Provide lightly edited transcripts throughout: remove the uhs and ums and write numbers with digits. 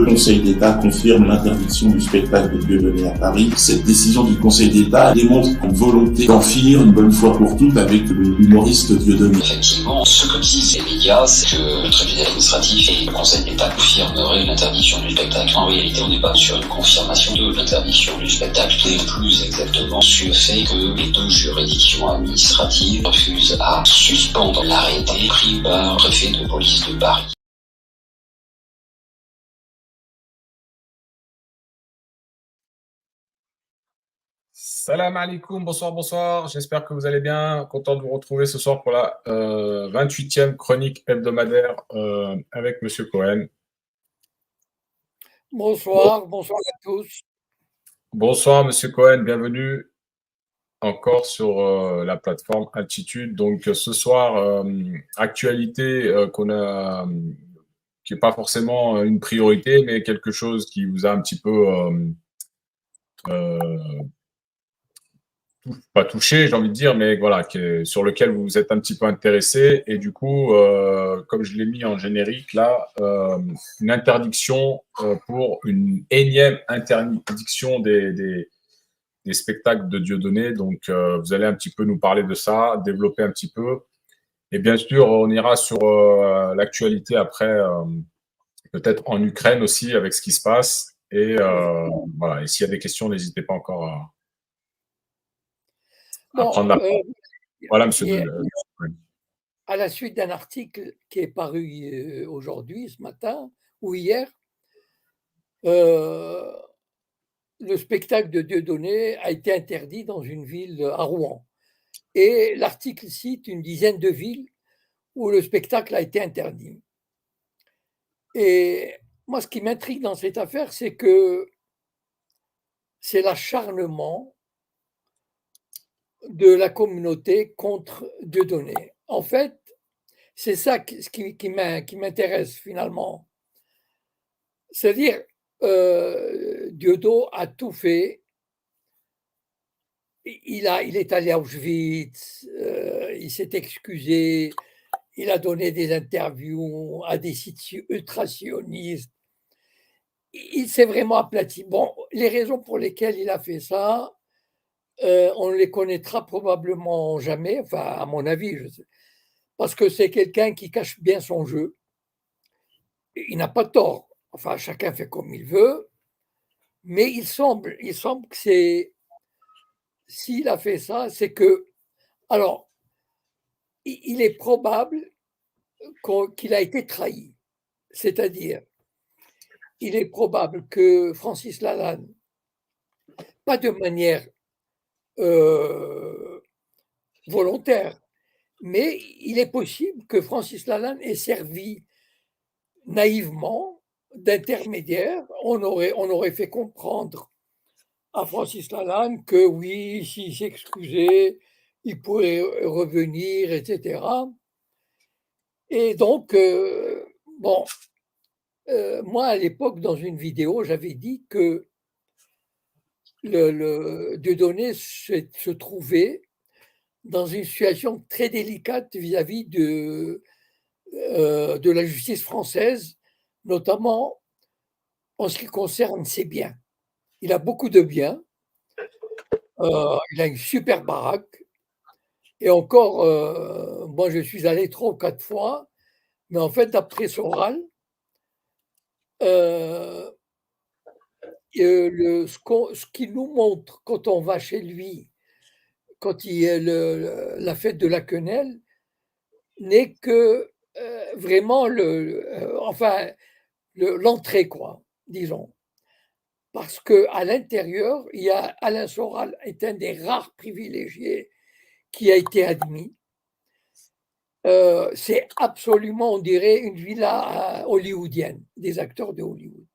Conseil d'État confirme l'interdiction du spectacle de Dieudonné à Paris. Cette décision du Conseil d'État démontre une volonté d'en finir une bonne fois pour toutes avec l'humoriste Dieudonné. Effectivement, ce que disent les médias, c'est que le tribunal administratif et le Conseil d'État confirmeraient l'interdiction du spectacle. En réalité, on n'est pas sur une confirmation de l'interdiction du spectacle, mais plus exactement sur le fait que les deux juridictions administratives refusent à suspendre l'arrêté pris par le préfet de police de Paris. Salam alaikum, bonsoir, bonsoir. J'espère que vous allez bien. Content de vous retrouver ce soir pour la 28e chronique hebdomadaire avec Monsieur Cohen. Bonsoir, bonsoir à tous. Bonsoir Monsieur Cohen, bienvenue encore sur la plateforme Altitude. Donc ce soir, actualité qui n'est pas forcément une priorité, mais quelque chose qui vous a un petit peu pas touché, j'ai envie de dire, mais voilà, sur lequel vous vous êtes un petit peu intéressé. Et du coup, comme je l'ai mis en générique, là, une interdiction pour une énième interdiction des spectacles de Dieudonné. Donc, vous allez un petit peu nous parler de ça, développer un petit peu. Et bien sûr, on ira sur l'actualité après, peut-être en Ukraine aussi, avec ce qui se passe. Et voilà, et s'il y a des questions, n'hésitez pas encore à prendre la parole. Voilà, monsieur. À la suite d'un article qui est paru aujourd'hui, ce matin, ou hier, le spectacle de Dieudonné a été interdit dans une ville à Rouen. Et l'article cite une dizaine de villes où le spectacle a été interdit. Et moi, ce qui m'intrigue dans cette affaire, c'est que c'est l'acharnement de la communauté contre Dieudonné. En fait, c'est ça qui m'intéresse finalement. C'est-à-dire, Dieudonné a tout fait. Il est allé à Auschwitz, il s'est excusé, il a donné des interviews à des sites ultra-sionistes. Il s'est vraiment aplati. Bon, les raisons pour lesquelles il a fait ça, on ne les connaîtra probablement jamais, enfin, à mon avis, parce que c'est quelqu'un qui cache bien son jeu. Il n'a pas tort. Enfin, chacun fait comme il veut, mais il semble que s'il a fait ça, c'est que, alors, il est probable qu'il a été trahi. C'est-à-dire, il est probable que Francis Lalanne, pas de manière volontaire, mais il est possible que Francis Lalanne ait servi naïvement d'intermédiaire. On aurait fait comprendre à Francis Lalanne que oui, s'il s'excusait, il pourrait revenir, etc. Et donc, bon, moi, à l'époque, dans une vidéo, j'avais dit que le Dieudonné se trouvait dans une situation très délicate vis-à-vis de la justice française, notamment en ce qui concerne ses biens. Il a beaucoup de biens, il a une super baraque, et encore, moi je suis allé 3 ou 4 fois, mais en fait, d'après Soral, ce qu'il nous montre quand on va chez lui, quand il y a la fête de la quenelle, n'est que vraiment enfin, l'entrée, quoi, disons. Parce qu'à l'intérieur, il y a Alain Soral est un des rares privilégiés qui a été admis. C'est absolument, on dirait, une villa hollywoodienne, des acteurs de Hollywood.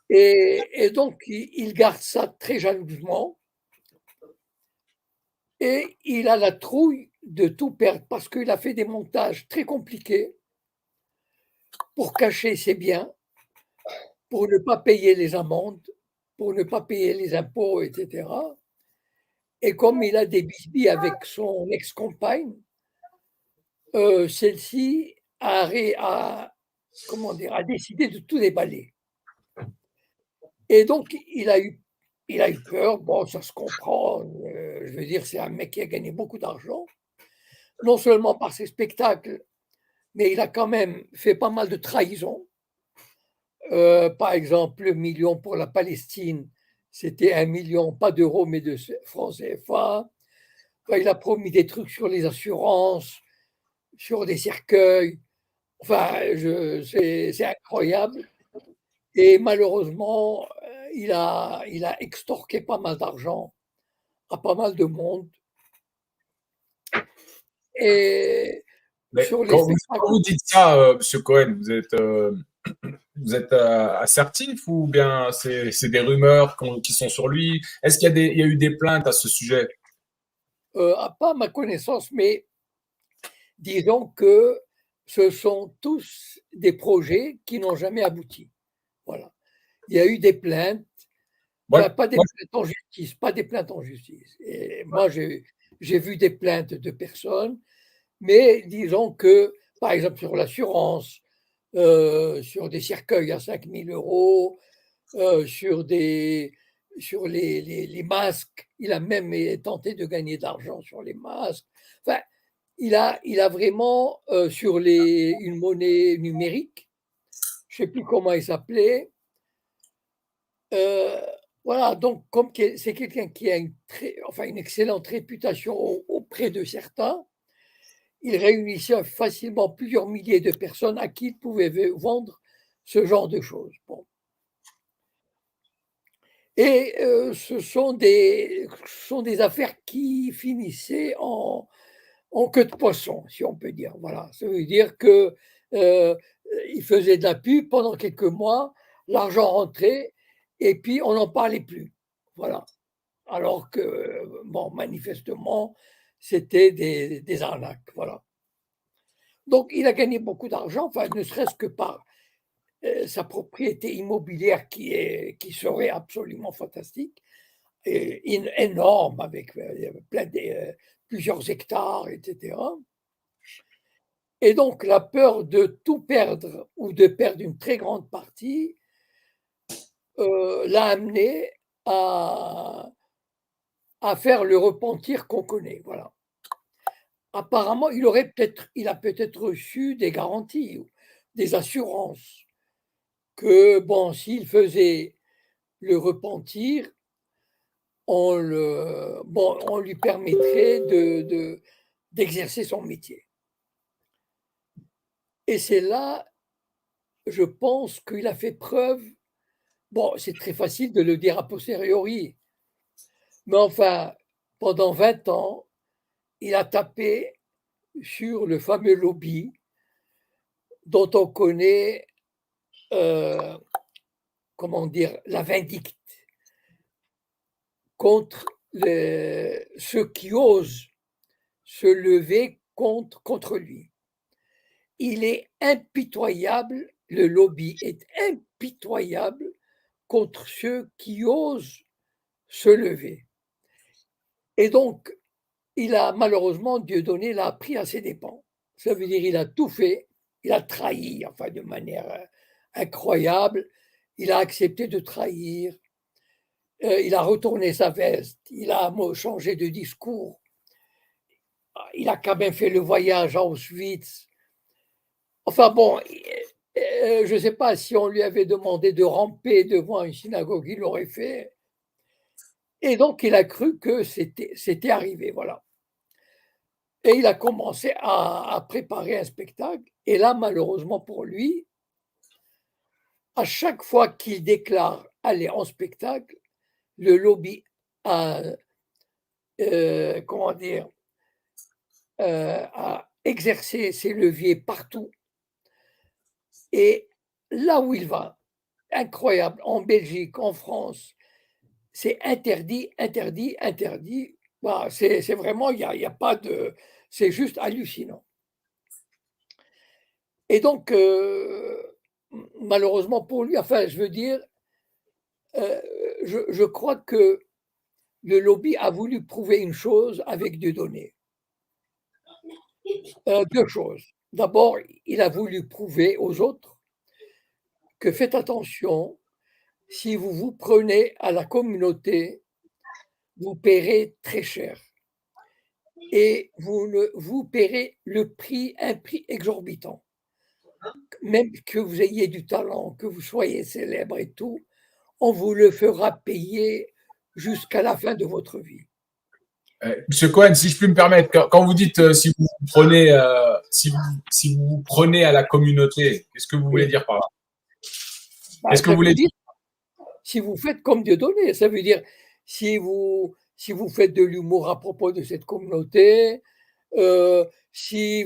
Et donc, il garde ça très jalousement. Et il a la trouille de tout perdre parce qu'il a fait des montages très compliqués pour cacher ses biens, pour ne pas payer les amendes, pour ne pas payer les impôts, etc. Et comme il a des bisbilles avec son ex-compagne, celle-ci a comment dire, a décidé de tout déballer. Et donc, il a eu peur. Bon, ça se comprend. Je veux dire, c'est un mec qui a gagné beaucoup d'argent, non seulement par ses spectacles, mais il a quand même fait pas mal de trahisons. Par exemple, le million pour la Palestine, c'était 1 million, pas d'euros, mais de francs CFA. Enfin, il a promis des trucs sur les assurances, sur des cercueils. Enfin, c'est incroyable. Et malheureusement, il a extorqué pas mal d'argent à pas mal de monde. Et Mais sur les quand spectacles, vous dites ça, Monsieur Cohen, vous êtes assertif ou bien c'est des rumeurs qui sont sur lui? Est-ce qu'il y a il y a eu des plaintes à ce sujet? pas à ma connaissance, mais disons que ce sont tous des projets qui n'ont jamais abouti. Voilà. Il y a eu des plaintes, Moi, enfin pas des moi, plaintes en justice, pas des plaintes en justice. Et moi, j'ai vu des plaintes de personnes, mais disons que, par exemple, sur l'assurance, sur des cercueils à 5 000 euros, sur les masques, il a même tenté de gagner de l'argent sur les masques. Enfin, il a vraiment, sur une monnaie numérique, je ne sais plus comment il s'appelait. Euh, voilà, donc comme c'est quelqu'un qui a enfin, une excellente réputation auprès de certains, il réunissait facilement plusieurs milliers de personnes à qui il pouvait vendre ce genre de choses. Bon. Et ce sont des affaires qui finissaient en queue de poisson, si on peut dire. Voilà, ça veut dire que il faisait de la pub pendant quelques mois, l'argent rentrait et puis on n'en parlait plus. Voilà. Alors que, bon, manifestement, c'était des arnaques. Voilà. Donc, il a gagné beaucoup d'argent, enfin, ne serait-ce que par sa propriété immobilière qui serait absolument fantastique, et énorme, avec plusieurs hectares, etc. Et donc, la peur de tout perdre ou de perdre une très grande partie l'a amené à, à faire le repentir qu'on connaît. Voilà. Apparemment, il a peut-être reçu des garanties, des assurances, que, bon, s'il faisait le repentir, on lui permettrait d'exercer son métier. Et c'est là, je pense qu'il a fait preuve, bon, c'est très facile de le dire a posteriori, mais enfin, pendant 20 ans, il a tapé sur le fameux lobby dont on connaît, comment dire, la vindicte contre ceux qui osent se lever contre lui. Il est impitoyable, le lobby est impitoyable contre ceux qui osent se lever. Et donc, il a malheureusement, Dieudonné l'a appris à ses dépens. Ça veut dire il a tout fait, il a trahi, enfin de manière incroyable, il a accepté de trahir, il a retourné sa veste, il a changé de discours, il a quand même fait le voyage à Auschwitz. Enfin bon, je ne sais pas si on lui avait demandé de ramper devant une synagogue, il l'aurait fait. Et donc, il a cru que c'était arrivé, voilà. Et il a commencé à préparer un spectacle. Et là, malheureusement pour lui, à chaque fois qu'il déclare aller en spectacle, le lobby a, comment dire, a exercé ses leviers partout. Et là où il va, incroyable, en Belgique, en France, c'est interdit, interdit, interdit. Voilà, c'est vraiment, il y a pas de. C'est juste hallucinant. Et donc, malheureusement pour lui, enfin, je veux dire, je crois que le lobby a voulu prouver une chose avec des données. Deux choses. D'abord, il a voulu prouver aux autres que faites attention, si vous vous prenez à la communauté, vous paierez très cher et vous paierez un prix exorbitant. Même que vous ayez du talent, que vous soyez célèbre et tout, on vous le fera payer jusqu'à la fin de votre vie. Monsieur Cohen, si je puis me permettre, quand vous dites si vous prenez, si vous prenez à la communauté, qu'est-ce que vous voulez dire par là? Qu'est-ce que Ça vous voulez veut dire? dire, si vous faites comme Dieudonné, ça veut dire si vous faites de l'humour à propos de cette communauté, si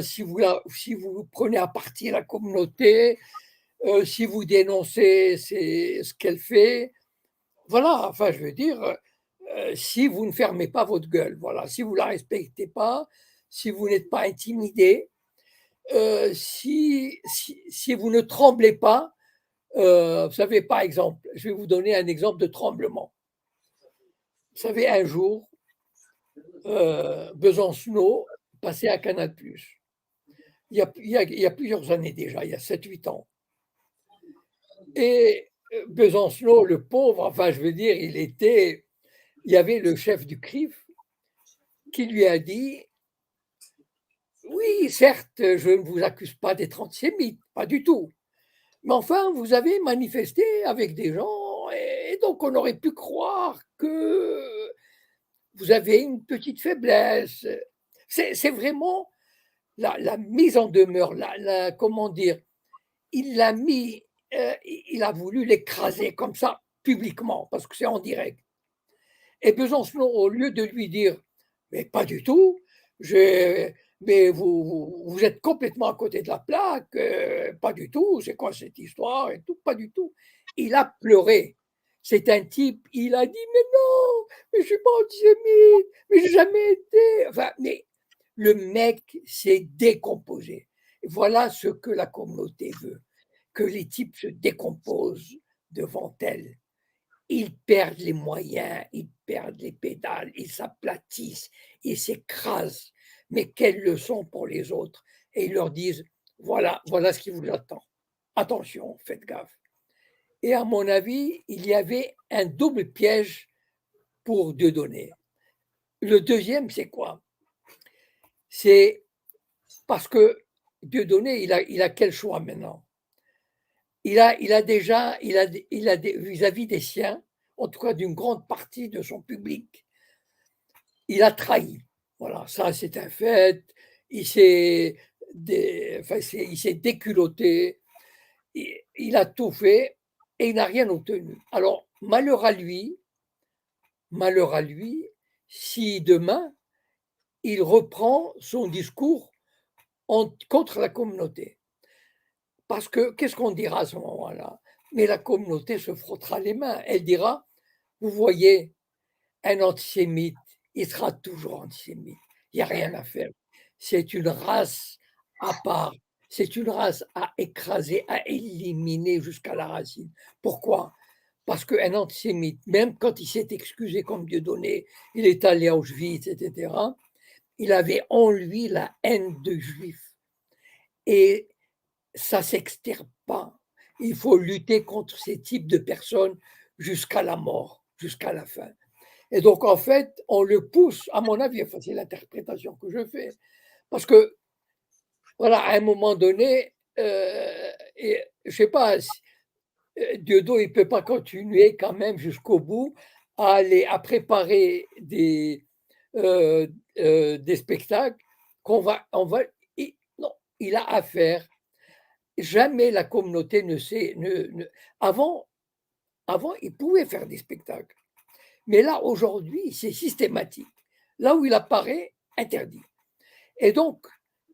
si vous prenez à partie la communauté, si vous dénoncez ce qu'elle fait, voilà, enfin, je veux dire, si vous ne fermez pas votre gueule, voilà, si vous ne la respectez pas, si vous n'êtes pas intimidé, si vous ne tremblez pas, vous savez, par exemple, je vais vous donner un exemple de tremblement. Vous savez, un jour, Besancenot passait à Canal+. Il y a plusieurs années déjà, il y a 7-8 ans. Et Besancenot, le pauvre, enfin, je veux dire, il y avait le chef du CRIF qui lui a dit: oui, certes, je ne vous accuse pas d'être antisémite, pas du tout. Mais enfin, vous avez manifesté avec des gens et donc on aurait pu croire que vous avez une petite faiblesse. C'est vraiment la mise en demeure, comment dire, il il a voulu l'écraser comme ça publiquement parce que c'est en direct. Et Besançon, au lieu de lui dire: mais pas du tout, mais vous êtes complètement à côté de la plaque, pas du tout, c'est quoi cette histoire et tout, pas du tout. Il a pleuré. C'est un type, il a dit: mais non, mais je suis pas antisémite, mais j'ai jamais été. Enfin, mais le mec s'est décomposé. Voilà ce que la communauté veut, que les types se décomposent devant elle. Ils perdent les moyens, ils perdent les pédales, ils s'aplatissent, ils s'écrasent. Mais quelle leçon pour les autres. Et ils leur disent: voilà, voilà ce qui vous attend. Attention, faites gaffe. Et à mon avis, il y avait un double piège pour Dieudonné. Le deuxième, c'est quoi? C'est parce que Dieudonné, il a quel choix maintenant? Il a déjà, vis-à-vis des siens, en tout cas d'une grande partie de son public, il a trahi. Voilà, ça c'est un fait. Il s'est déculotté, il a tout fait et il n'a rien obtenu. Alors, malheur à lui, si demain il reprend son discours contre la communauté. Parce que qu'est-ce qu'on dira à ce moment-là? Mais la communauté se frottera les mains. Elle dira: vous voyez, un antisémite, il sera toujours antisémite. Il n'y a rien à faire. C'est une race à part. C'est une race à écraser, à éliminer jusqu'à la racine. Pourquoi? Parce qu'un antisémite, même quand il s'est excusé comme Dieudonné, il est allé à Auschwitz, etc., il avait en lui la haine de juifs. Et ça ne s'extirpe pas. Il faut lutter contre ces types de personnes jusqu'à la mort, jusqu'à la fin. Et donc, en fait, on le pousse, à mon avis, enfin, c'est l'interprétation que je fais, parce que, voilà, à un moment donné, et, je ne sais pas, Dieudonné, il ne peut pas continuer quand même jusqu'au bout à préparer des spectacles non, il a affaire. Jamais la communauté ne sait. Avant, il pouvait faire des spectacles. Mais là, aujourd'hui, c'est systématique. Là où il apparaît, interdit. Et donc,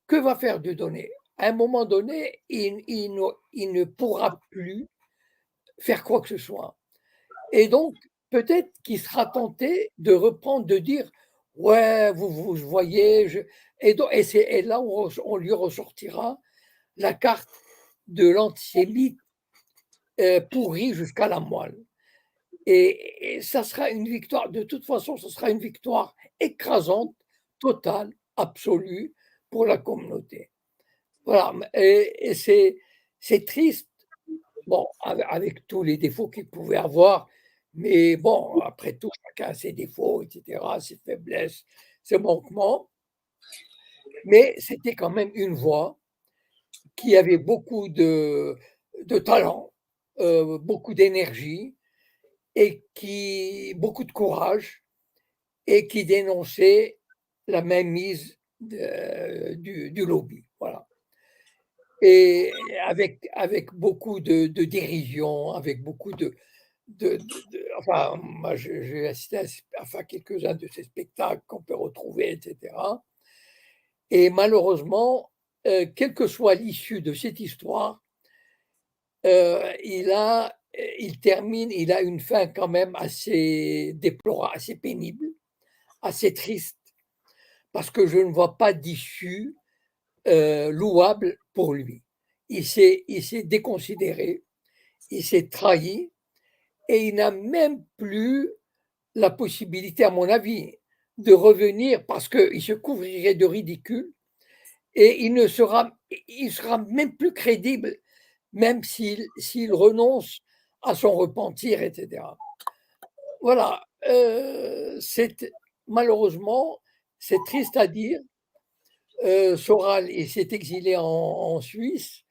que va faire Dieudonné? À un moment donné, il ne pourra plus faire quoi que ce soit. Et donc, peut-être qu'il sera tenté de reprendre, de dire: ouais, vous voyez, et là où on lui ressortira la carte de l'antisémite pourri jusqu'à la moelle. Et ça sera une victoire, de toute façon, ce sera une victoire écrasante, totale, absolue pour la communauté. Voilà, et c'est triste, bon, avec tous les défauts qu'il pouvait avoir, mais bon, après tout, chacun a ses défauts, etc., ses faiblesses, ses manquements, mais c'était quand même une voix qui avait beaucoup de talent, beaucoup d'énergie et beaucoup de courage et qui dénonçait la mainmise du lobby. Voilà. Et avec beaucoup de dérision, avec beaucoup enfin, moi, j'ai assisté à quelques-uns de ces spectacles qu'on peut retrouver, etc. Et malheureusement, quelle que soit l'issue de cette histoire, il a une fin quand même assez déplorable, assez pénible, assez triste, parce que je ne vois pas d'issue louable pour lui. Il s'est déconsidéré, il s'est trahi et il n'a même plus la possibilité, à mon avis, de revenir parce qu'il se couvrirait de ridicule et il sera même plus crédible, même s'il renonce à son repentir, etc. Voilà, malheureusement, c'est triste à dire. Soral, il s'est exilé en Suisse.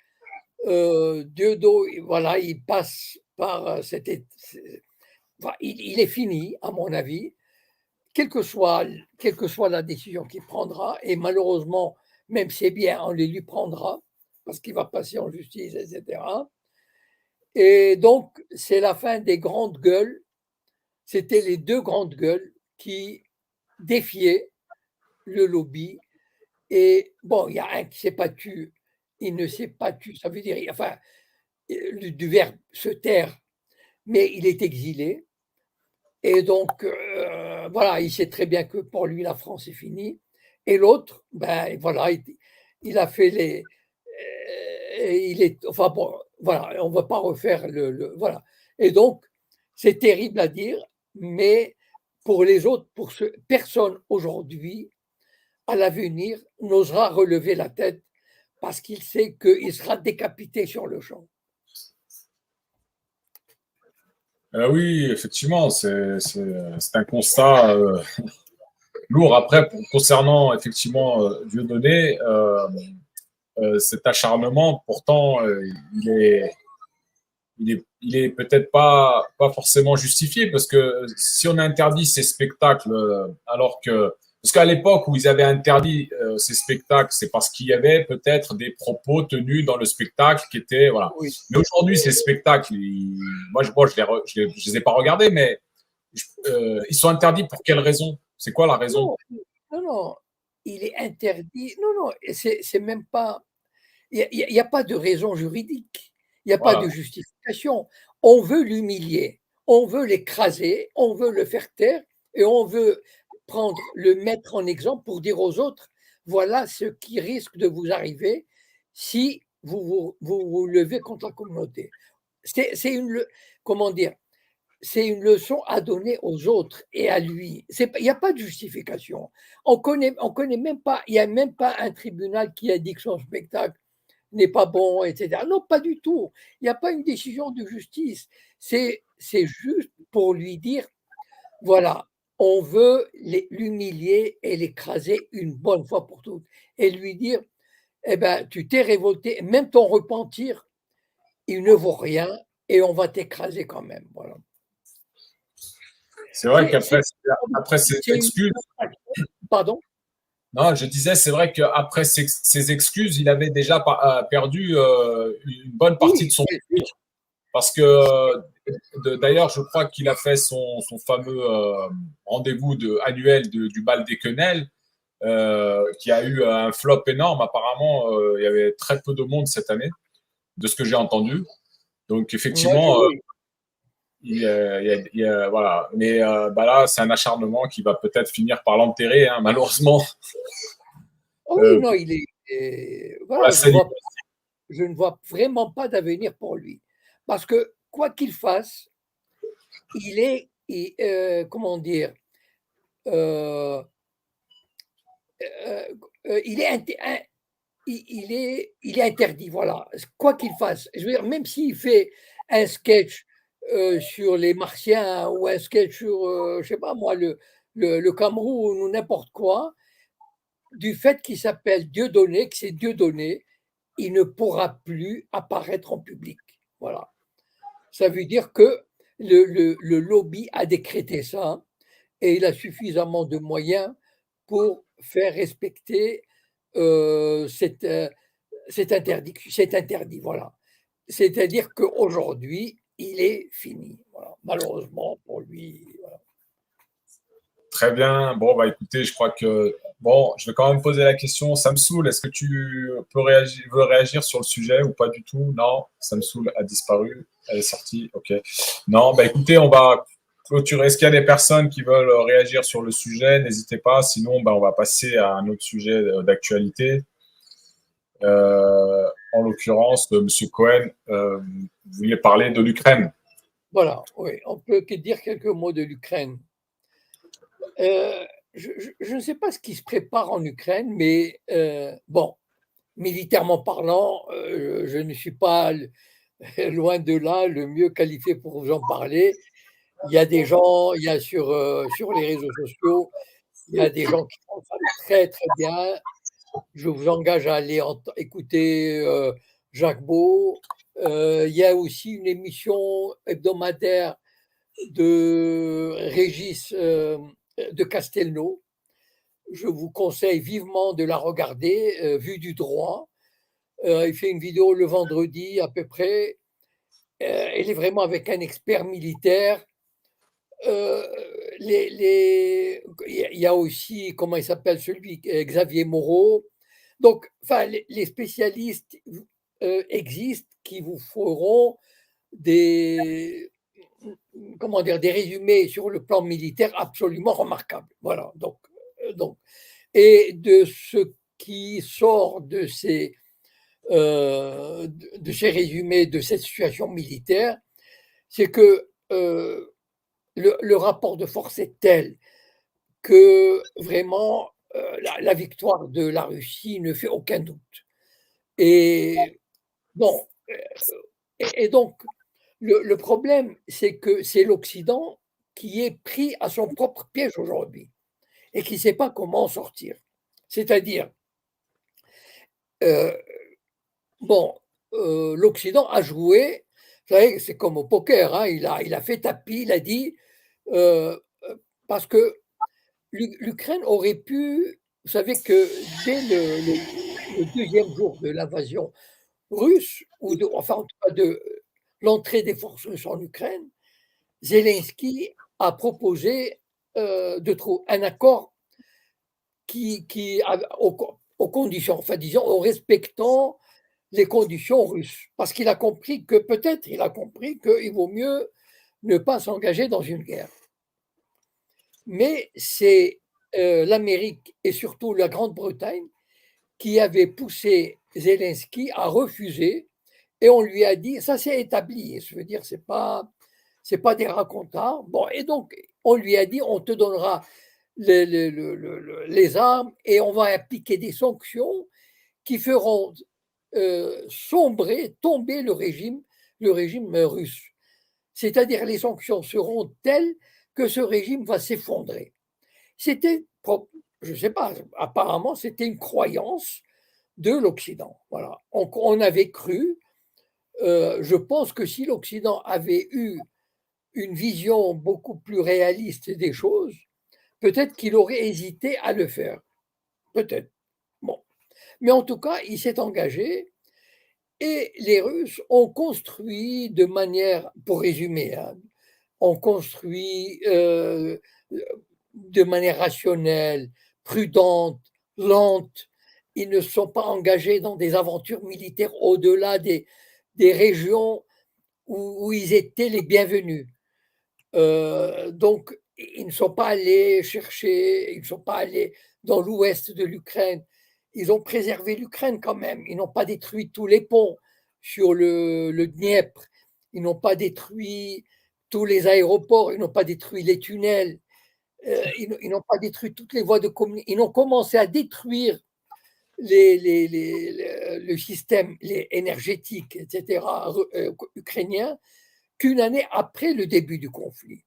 Dieudo, voilà, il passe par enfin, il est fini, à mon avis, quelle que soit la décision qu'il prendra, et malheureusement, même c'est bien, on les lui prendra, parce qu'il va passer en justice, etc. Et donc, c'est la fin des grandes gueules. C'était les deux grandes gueules qui défiaient le lobby. Et bon, il y a un qui s'est pas tu, il ne s'est pas tu, ça veut dire, enfin, du verbe se taire, mais il est exilé. Et donc, voilà, il sait très bien que pour lui, la France est finie. Et l'autre, ben voilà, il a fait il est, enfin bon, voilà, on ne va pas refaire voilà. Et donc, c'est terrible à dire, mais pour les autres, personne aujourd'hui, à l'avenir, n'osera relever la tête parce qu'il sait qu'il sera décapité sur le champ. Oui, effectivement, c'est un constat lourd. Après, concernant effectivement Dieudonné, cet acharnement, pourtant, il est peut-être pas forcément justifié parce que si on interdit ces spectacles, alors que parce qu'à l'époque où ils avaient interdit ces spectacles, c'est parce qu'il y avait peut-être des propos tenus dans le spectacle qui étaient voilà. Oui. Mais aujourd'hui, ces spectacles, moi, je les ai pas regardés, mais ils sont interdits pour quelle raison? C'est quoi la raison? Non, non, non, il est interdit. Non, non, c'est même pas. Il y a pas de raison juridique. Il n'y a pas de Voilà. justification. On veut l'humilier, on veut l'écraser, on veut le faire taire et on veut le mettre en exemple pour dire aux autres, voilà ce qui risque de vous arriver si vous levez contre la communauté. C'est comment dire, c'est une leçon à donner aux autres et à lui. Il n'y a pas de justification. On connaît même pas, il n'y a même pas un tribunal qui a dit que son spectacle n'est pas bon, etc. Non, pas du tout. Il n'y a pas une décision de justice. C'est juste pour lui dire, voilà, on veut l'humilier et l'écraser une bonne fois pour toutes. Et lui dire, eh ben, tu t'es révolté, même ton repentir, il ne vaut rien et on va t'écraser quand même. Voilà. C'est vrai après ces c'est une- excuses, Pardon? non, je disais, c'est vrai qu'après ces excuses, il avait déjà perdu une bonne partie Oui, de son bien public. sûr. Parce que d'ailleurs, je crois qu'il a fait son fameux rendez-vous annuel du bal des quenelles, qui a eu un flop énorme. Apparemment, il y avait très peu de monde cette année, de ce que j'ai entendu. Donc, Moi, effectivement, voilà. Mais bah là, c'est un acharnement qui va peut-être finir par l'enterrer, hein, malheureusement. oh oui, Euh, non, pour la voilà, scène. je ne vois vraiment pas d'avenir pour lui. Parce que quoi qu'il fasse, comment dire, euh, euh, il est il est interdit, voilà. Quoi qu'il fasse. Je veux dire, même s'il fait un sketch sur les Martiens ou un sketch sur, je sais pas moi, le Cameroun ou n'importe quoi, du fait qu'il s'appelle Dieudonné, que c'est Dieudonné, il ne pourra plus apparaître en public. Voilà. Ça veut dire que le lobby a décrété ça et il a suffisamment de moyens pour faire respecter cette, cet interdit. Voilà. C'est-à-dire qu'aujourd'hui, il est fini. Voilà. Malheureusement pour lui. Voilà. Très bien. Bon, bah écoutez, je crois que bon, je vais quand même poser la question. Samsoul, est-ce que tu veux réagir sur le sujet ou pas du tout? Non, Samsoul a disparu. Elle est sortie. Ok. Non, bah écoutez, on va clôturer. Est-ce qu'il y a des personnes qui veulent réagir sur le sujet? N'hésitez pas. Sinon, bah, on va passer à un autre sujet d'actualité. En l'occurrence, Monsieur Cohen, vous vouliez parler de l'Ukraine. Voilà, oui, on peut que dire quelques mots de l'Ukraine. Je ne sais pas ce qui se prépare en Ukraine, mais bon, militairement parlant, je ne suis pas loin de là le mieux qualifié pour vous en parler. Il y a des gens, il y a sur les réseaux sociaux, il y a des gens qui font ça très très bien. Je vous engage à aller écouter Jacques Beau. Il y a aussi une émission hebdomadaire de Régis de Castelnau. Je vous conseille vivement de la regarder, Vue du droit. Il fait une vidéo le vendredi à peu près. Elle est vraiment avec un expert militaire. Il y a aussi, comment il s'appelle celui, Xavier Moreau. Donc, enfin, les spécialistes existent qui vous feront des, comment dire, des résumés sur le plan militaire absolument remarquables. Voilà. Donc, et de ce qui sort de ces résumés de cette situation militaire, c'est que le rapport de force est tel que vraiment la victoire de la Russie ne fait aucun doute. Et bon, et donc le problème, c'est que c'est l'Occident qui est pris à son propre piège aujourd'hui et qui ne sait pas comment en sortir. C'est-à-dire, bon, l'Occident a joué, vous savez, c'est comme au poker, hein, il a fait tapis, il a dit, parce que l'Ukraine aurait pu, vous savez que dès le deuxième jour de l'invasion russe, ou enfin en tout cas de l'entrée des forces russes en Ukraine, Zelensky a proposé de trouver un accord aux conditions, enfin disons, en respectant les conditions russes, parce qu'il a compris que peut-être il a compris qu'il vaut mieux ne pas s'engager dans une guerre. Mais c'est l'Amérique et surtout la Grande-Bretagne qui avait poussé Zelensky à refuser, et on lui a dit, ça c'est établi, je veux dire, c'est pas des racontars. Bon, et donc on lui a dit, on te donnera les armes et on va appliquer des sanctions qui feront tomber le régime russe. C'est-à-dire les sanctions seront telles que ce régime va s'effondrer. C'était, je ne sais pas, apparemment c'était une croyance de l'Occident. Voilà. On avait cru, je pense que si l'Occident avait eu une vision beaucoup plus réaliste des choses, peut-être qu'il aurait hésité à le faire. Peut-être. Bon. Mais en tout cas, il s'est engagé et les Russes ont construit de manière, pour résumer, hein, ont construit de manière rationnelle, prudente, lente. Ils ne sont pas engagés dans des aventures militaires au-delà des régions où ils étaient les bienvenus. Donc, ils ne sont pas allés chercher, ils ne sont pas allés dans l'ouest de l'Ukraine. Ils ont préservé l'Ukraine quand même. Ils n'ont pas détruit tous les ponts sur le Dniepr. Ils n'ont pas détruit tous les aéroports. Ils n'ont pas détruit les tunnels. Ils n'ont pas détruit toutes les voies de communication. Ils ont commencé à détruire le système énergétique, etc., ukrainien qu'une année après le début du conflit.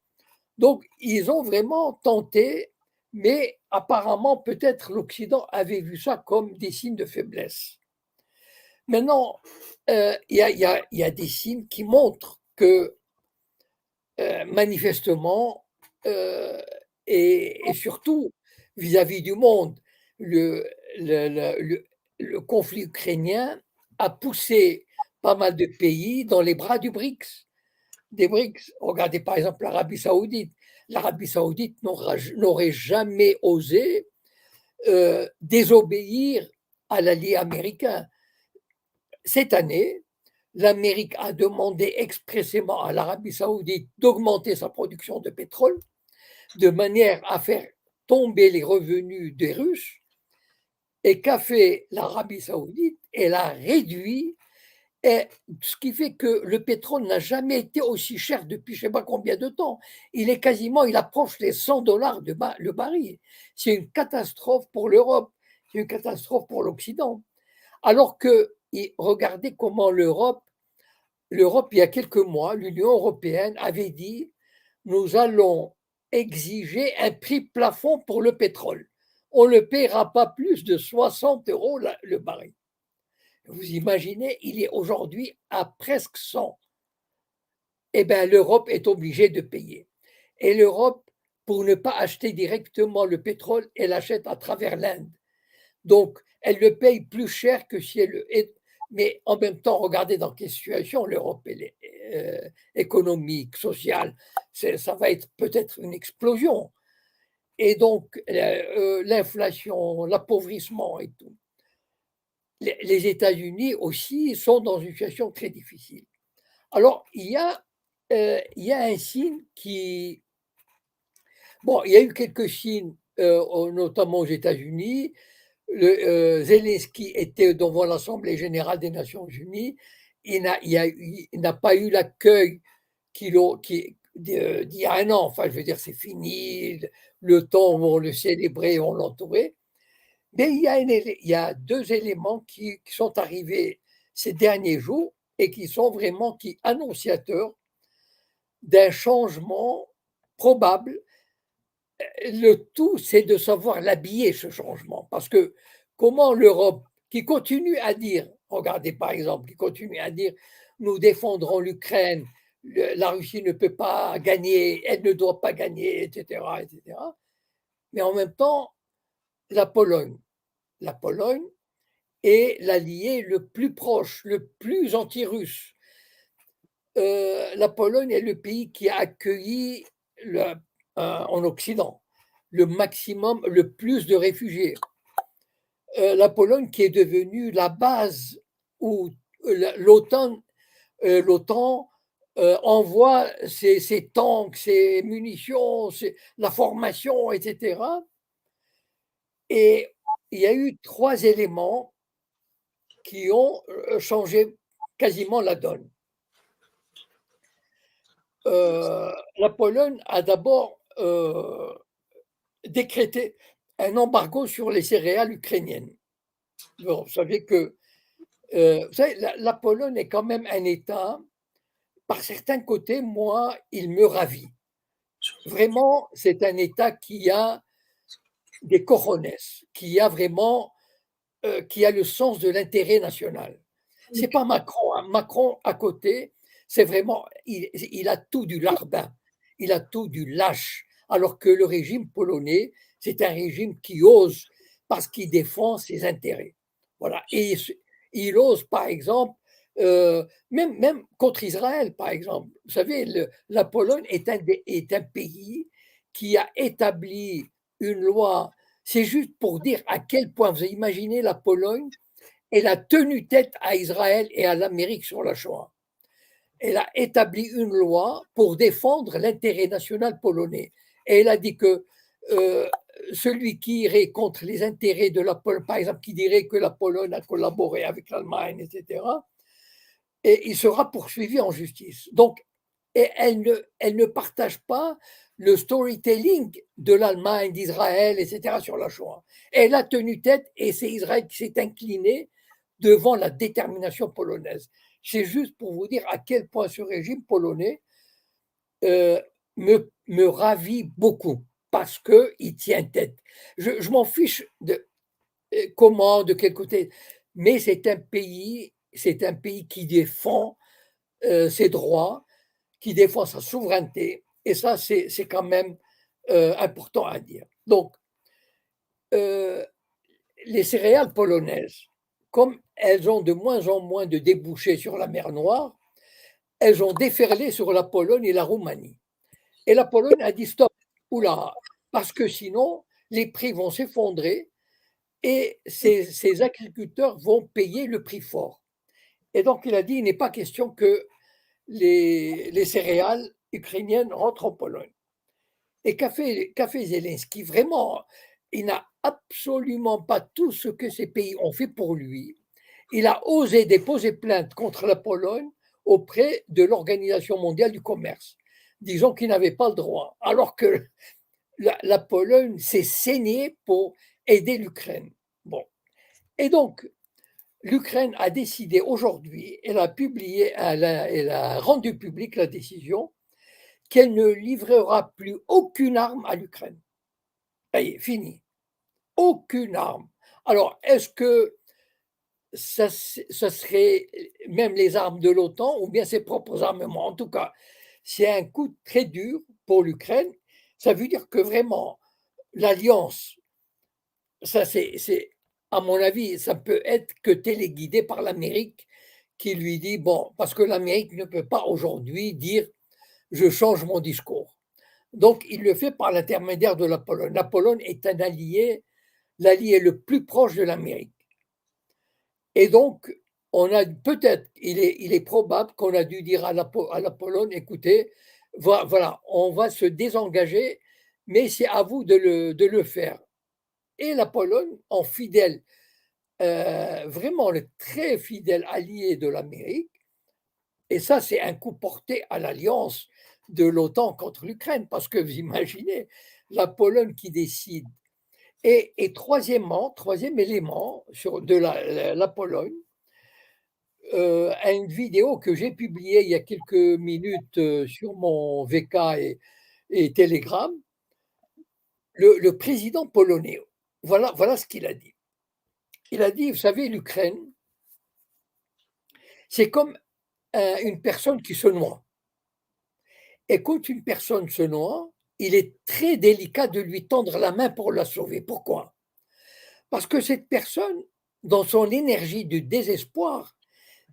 Donc, ils ont vraiment tenté, mais apparemment, peut-être l'Occident avait vu ça comme des signes de faiblesse. Maintenant, il y a des signes qui montrent que, manifestement, euh, et surtout vis-à-vis du monde, le, le, le, le- le conflit ukrainien a poussé pas mal de pays dans les bras du BRICS, des BRICS. Regardez par exemple l'Arabie saoudite. L'Arabie saoudite n'aurait jamais osé désobéir à l'allié américain. Cette année, l'Amérique a demandé expressément à l'Arabie saoudite d'augmenter sa production de pétrole de manière à faire tomber les revenus des Russes. Et qu'a fait l'Arabie saoudite? Elle a réduit, et ce qui fait que le pétrole n'a jamais été aussi cher depuis je ne sais pas combien de temps. Il approche les $100 le baril. C'est une catastrophe pour l'Europe, c'est une catastrophe pour l'Occident. Alors que, regardez comment l'Europe, il y a quelques mois, l'Union européenne avait dit, nous allons exiger un prix plafond pour le pétrole. On ne paiera pas plus de 60 euros le baril. Vous imaginez, il est aujourd'hui à presque 100. Eh bien, l'Europe est obligée de payer. Et l'Europe, pour ne pas acheter directement le pétrole, elle achète à travers l'Inde. Donc, elle le paye plus cher que si elle... Mais en même temps, regardez dans quelle situation l'Europe est économique, sociale. Ça va être peut-être une explosion. Et donc, l'inflation, l'appauvrissement et tout. Les États-Unis aussi sont dans une situation très difficile. Alors, il y a un signe qui... Bon, il y a eu quelques signes, notamment aux États-Unis. Zelensky était devant l'Assemblée générale des Nations unies. Il n'a pas eu l'accueil d'il y a un an. Enfin, je veux dire, c'est fini. Le temps où on le célébrait, on l'entourait. Mais il y a deux éléments qui sont arrivés ces derniers jours et qui sont vraiment annonciateurs d'un changement probable. Le tout, c'est de savoir l'habiller, ce changement. Parce que comment l'Europe, qui continue à dire, regardez par exemple, qui continue à dire, nous défendrons l'Ukraine, la Russie ne peut pas gagner, elle ne doit pas gagner, etc., etc. Mais en même temps, la Pologne est l'allié le plus proche, le plus anti-russe. La Pologne est le pays qui a accueilli en Occident le maximum, le plus de réfugiés. La Pologne qui est devenue la base où l'OTAN envoie ses tanks, ses munitions, la formation, etc. Et il y a eu trois éléments qui ont changé quasiment la donne. La Pologne a d'abord décrété un embargo sur les céréales ukrainiennes. Bon, vous savez que vous savez, la Pologne est quand même un État, par certains côtés, moi, il me ravit. Vraiment, c'est un État qui a des cojones, qui a vraiment, qui a le sens de l'intérêt national. C'est pas Macron, hein. Macron à côté, c'est vraiment, il a tout du larbin, il a tout du lâche, alors que le régime polonais, c'est un régime qui ose parce qu'il défend ses intérêts. Voilà. Et il ose, par exemple, même contre Israël, par exemple. Vous savez, la Pologne est un pays qui a établi une loi. C'est juste pour dire à quel point, vous imaginez la Pologne, elle a tenu tête à Israël et à l'Amérique sur la Shoah. Elle a établi une loi pour défendre l'intérêt national polonais. Et elle a dit que celui qui irait contre les intérêts de la Pologne, par exemple, qui dirait que la Pologne a collaboré avec l'Allemagne, etc., et il sera poursuivi en justice. Donc, et elle ne partage pas le storytelling de l'Allemagne, d'Israël, etc. sur la Shoah. Elle a tenu tête et c'est Israël qui s'est incliné devant la détermination polonaise. C'est juste pour vous dire à quel point ce régime polonais me ravit beaucoup parce qu'il tient tête. Je m'en fiche de comment, de quel côté, mais c'est un pays qui défend ses droits, qui défend sa souveraineté, et ça, c'est quand même important à dire. Donc, les céréales polonaises, comme elles ont de moins en moins de débouchés sur la mer Noire, elles ont déferlé sur la Pologne et la Roumanie. Et la Pologne a dit stop, oula, parce que sinon, les prix vont s'effondrer et ces agriculteurs vont payer le prix fort. Et donc, il a dit, il n'est pas question que les céréales ukrainiennes rentrent en Pologne. Et qu'a fait Zelensky? Vraiment, il n'a absolument pas tout ce que ces pays ont fait pour lui. Il a osé déposer plainte contre la Pologne auprès de l'Organisation mondiale du commerce, disons qu'il n'avait pas le droit, alors que la Pologne s'est saignée pour aider l'Ukraine. Bon. Et donc, l'Ukraine a décidé aujourd'hui, elle a rendu publique la décision qu'elle ne livrera plus aucune arme à l'Ukraine. Ça y est, fini. Aucune arme. Alors, est-ce que ça serait même les armes de l'OTAN ou bien ses propres armements? En tout cas, c'est un coup très dur pour l'Ukraine. Ça veut dire que vraiment, l'alliance, ça c'est, à mon avis, ça peut être que téléguidé par l'Amérique qui lui dit, bon, parce que l'Amérique ne peut pas aujourd'hui dire je change mon discours. Donc, il le fait par l'intermédiaire de la Pologne. La Pologne est un allié, l'allié le plus proche de l'Amérique. Et donc, il est probable qu'on a dû dire à la Pologne, écoutez, voilà, on va se désengager, mais c'est à vous de le faire. Et la Pologne, en fidèle, vraiment le très fidèle allié de l'Amérique, et ça, c'est un coup porté à l'alliance de l'OTAN contre l'Ukraine, parce que vous imaginez, la Pologne qui décide. Et troisième élément de la Pologne, à une vidéo que j'ai publiée il y a quelques minutes sur mon VK et Telegram, le président polonais, voilà ce qu'il a dit. Il a dit, vous savez, l'Ukraine, c'est comme une personne qui se noie. Et quand une personne se noie, il est très délicat de lui tendre la main pour la sauver. Pourquoi? Parce que cette personne, dans son énergie de désespoir,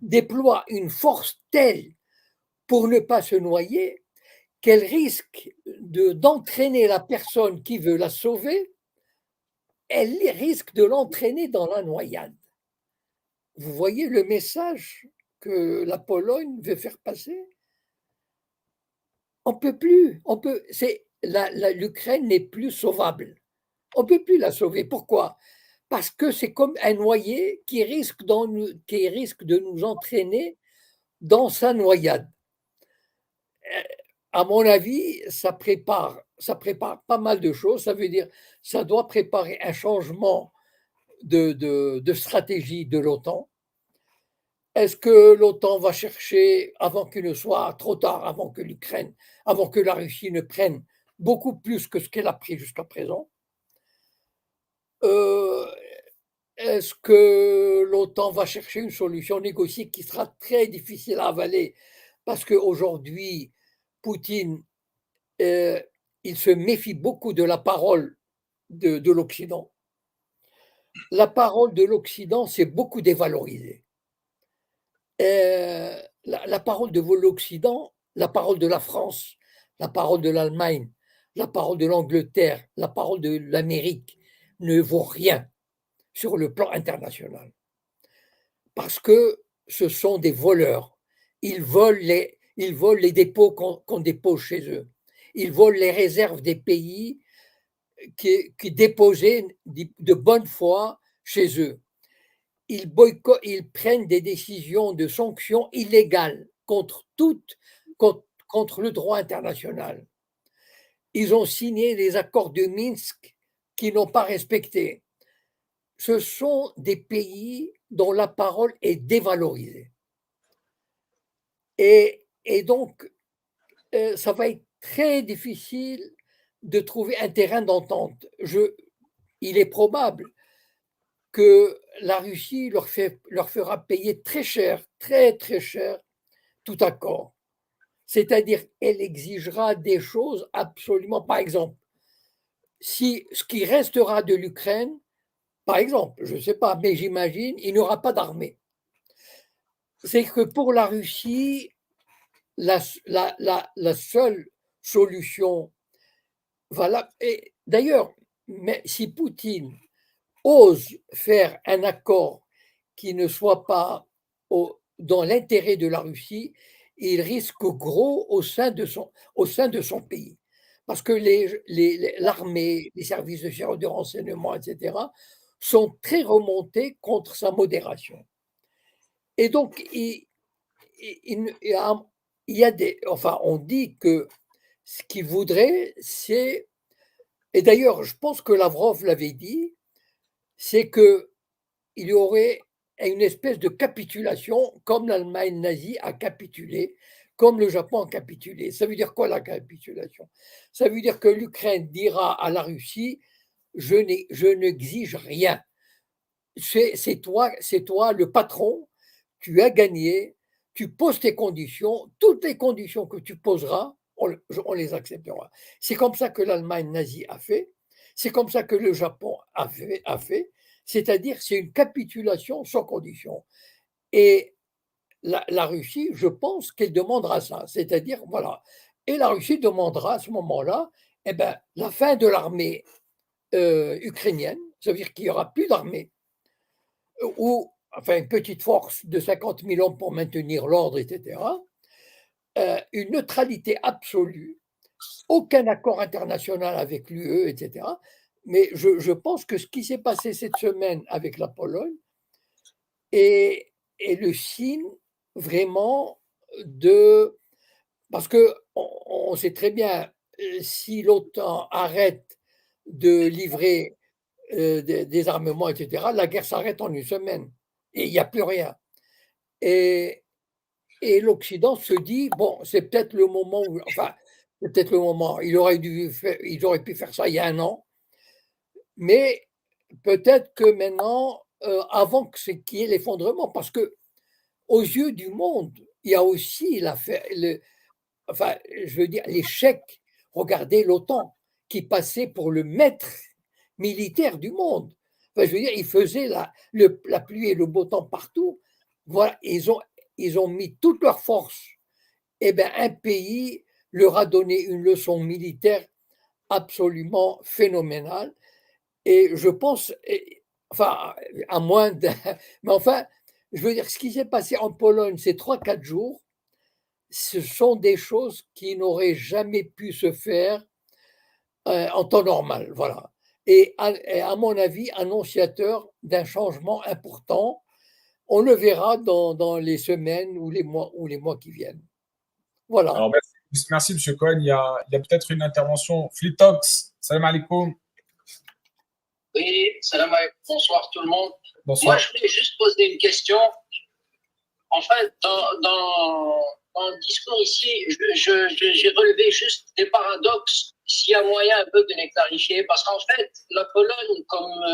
déploie une force telle pour ne pas se noyer qu'elle risque d'entraîner la personne qui veut la sauver, elle risque de l'entraîner dans la noyade. Vous voyez le message que la Pologne veut faire passer? On peut plus, l'Ukraine n'est plus sauvable. On ne peut plus la sauver. Pourquoi? Parce que c'est comme un noyé qui risque de nous entraîner dans sa noyade. À mon avis, ça prépare pas mal de choses. Ça veut dire, ça doit préparer un changement de stratégie de l'OTAN. Est-ce que l'OTAN va chercher, avant qu'il ne soit trop tard, avant que la Russie ne prenne beaucoup plus que ce qu'elle a pris jusqu'à présent? Est-ce que l'OTAN va chercher une solution négociée qui sera très difficile à avaler? Parce qu'aujourd'hui, Poutine, il se méfie beaucoup de la parole de l'Occident. La parole de l'Occident s'est beaucoup dévalorisée. La parole de l'Occident, la parole de la France, la parole de l'Allemagne, la parole de l'Angleterre, la parole de l'Amérique ne vaut rien sur le plan international. Parce que ce sont des voleurs. Ils volent les dépôts qu'on dépose chez eux. Ils volent les réserves des pays qui déposaient de bonne foi chez eux. Ils prennent des décisions de sanctions illégales contre contre le droit international. Ils ont signé les accords de Minsk qu'ils n'ont pas respectés. Ce sont des pays dont la parole est dévalorisée. Et donc, ça va être très difficile de trouver un terrain d'entente. Il est probable que la Russie leur fera payer très cher, très très cher, tout accord. C'est-à-dire, elle exigera des choses absolument, par exemple, si ce qui restera de l'Ukraine, par exemple, je ne sais pas, mais j'imagine, il n'y aura pas d'armée. C'est que pour la Russie, la seule solution valable, et d'ailleurs, mais si Poutine ose faire un accord qui ne soit pas dans l'intérêt de la Russie, il risque gros au sein de son pays. Parce que l'armée, les services de renseignement, etc., sont très remontés contre sa modération. Et donc, il y a enfin, on dit que ce qu'il voudrait, c'est, et d'ailleurs, je pense que Lavrov l'avait dit, c'est qu'il y aurait une espèce de capitulation, comme l'Allemagne nazie a capitulé, comme le Japon a capitulé. Ça veut dire quoi la capitulation? Ça veut dire que l'Ukraine dira à la Russie, je n'exige rien. C'est toi le patron, tu as gagné, tu poses tes conditions, toutes les conditions que tu poseras, on les acceptera. C'est comme ça que l'Allemagne nazie a fait, c'est comme ça que le Japon a fait, c'est-à-dire c'est une capitulation sans condition. Et la Russie, je pense qu'elle demandera ça, c'est-à-dire, voilà. Et la Russie demandera à ce moment-là, eh ben, la fin de l'armée ukrainienne, ça veut dire qu'il n'y aura plus d'armée, ou enfin une petite force de 50 000 hommes pour maintenir l'ordre, etc., une neutralité absolue, aucun accord international avec l'UE, etc. Mais je pense que ce qui s'est passé cette semaine avec la Pologne est le signe vraiment de... Parce qu'on sait très bien, si l'OTAN arrête de livrer des armements, etc., la guerre s'arrête en une semaine et il n'y a plus rien. Et l'Occident se dit, bon, c'est peut-être le moment où, enfin, c'est peut-être le moment, ils auraient pu faire ça il y a un an, mais peut-être que maintenant, avant qu'il y ait l'effondrement, parce que aux yeux du monde, il y a aussi enfin, je veux dire, l'échec. Regardez l'OTAN, qui passait pour le maître militaire du monde. Enfin, je veux dire, il faisait la pluie et le beau temps partout. Voilà, ils ont mis toute leur force. Eh bien, un pays leur a donné une leçon militaire absolument phénoménale. Et je pense, enfin, à moins de. Mais enfin, je veux dire, ce qui s'est passé en Pologne ces 3-4 jours, ce sont des choses qui n'auraient jamais pu se faire en temps normal. Voilà. Et à mon avis, annonciateur d'un changement important. On le verra dans les semaines ou les mois qui viennent. Voilà. Alors, merci, M. Cohen. Il y a peut-être une intervention. Flitox, salam alaikum. Oui, salam alaikum. Bonsoir tout le monde. Bonsoir. Moi, je voulais juste poser une question. En fait, dans le discours ici, j'ai relevé juste des paradoxes, s'il y a moyen un peu de les clarifier, parce qu'en fait, la Pologne, comme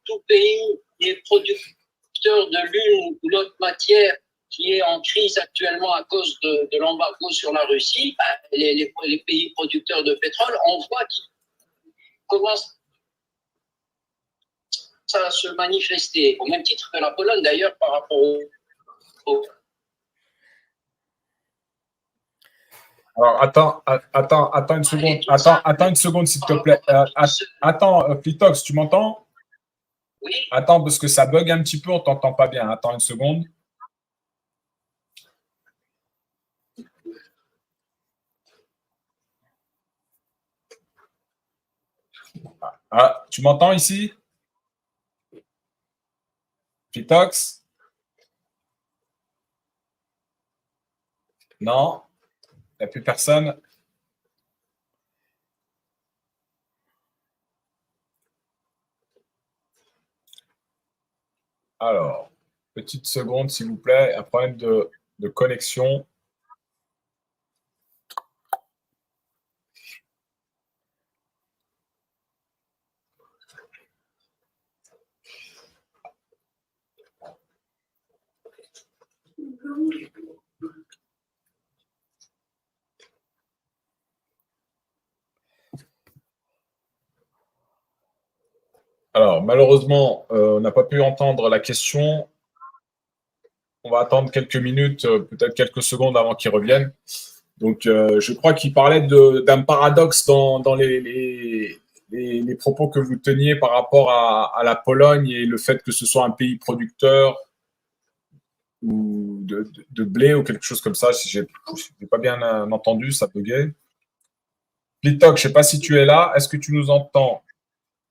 tout pays qui est producteur de l'une ou l'autre matière qui est en crise actuellement à cause de l'embargo sur la Russie, les pays producteurs de pétrole, on voit qu'ils commencent à se manifester, au même titre que la Pologne d'ailleurs par rapport au... Alors, attends une seconde. Attends une seconde, s'il te plaît. Attends, Flitox, tu m'entends? Oui. Attends, parce que ça bug un petit peu, on t'entend pas bien. Attends une seconde. Ah, tu m'entends ici? Flitox? Non? Il n'y a plus personne. Alors, petite seconde, s'il vous plaît. Un problème de connexion. Alors, malheureusement, on n'a pas pu entendre la question. On va attendre quelques minutes, peut-être quelques secondes avant qu'ils reviennent. Donc, je crois qu'il parlait d'un paradoxe dans les propos que vous teniez par rapport à la Pologne et le fait que ce soit un pays producteur ou de blé ou quelque chose comme ça. Si je n'ai pas bien entendu, ça buguait. Plitok, je ne sais pas si tu es là. Est-ce que tu nous entends?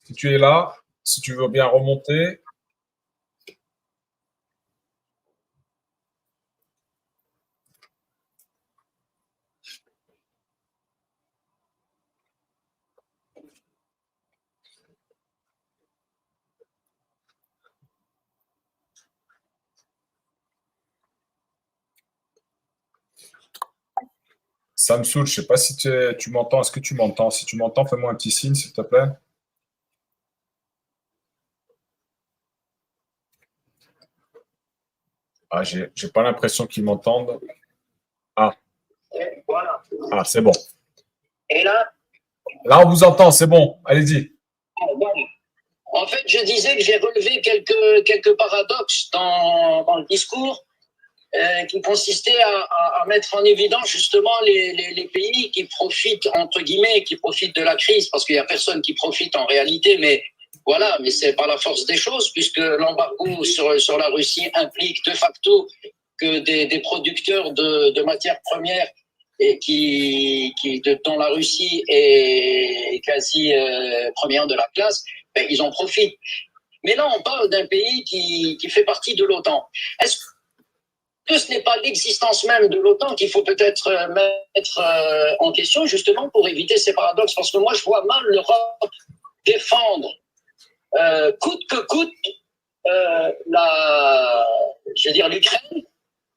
Si tu es là, si tu veux bien remonter. Samsoul, je ne sais pas si tu m'entends. Est-ce que tu m'entends? Si tu m'entends, fais-moi un petit signe, s'il te plaît. Ah, j'ai pas l'impression qu'ils m'entendent. Ah. Voilà. Ah, c'est bon. Et là, Là, on vous entend, c'est bon. Allez-y. bon, en fait, je disais que j'ai relevé quelques paradoxes dans le discours qui consistaient à mettre en évidence justement les pays qui profitent, entre guillemets, qui profitent de la crise, parce qu'il n'y a personne qui profite en réalité, mais voilà, mais c'est par la force des choses, puisque l'embargo sur la Russie implique de facto que des producteurs de matières premières et dont la Russie est quasi première de la classe, ben, ils en profitent. Mais là, on parle d'un pays qui fait partie de l'OTAN. Est-ce que ce n'est pas l'existence même de l'OTAN qu'il faut peut-être mettre en question, justement, pour éviter ces paradoxes? Parce que moi, je vois mal l'Europe défendre, coûte que coûte, l'Ukraine,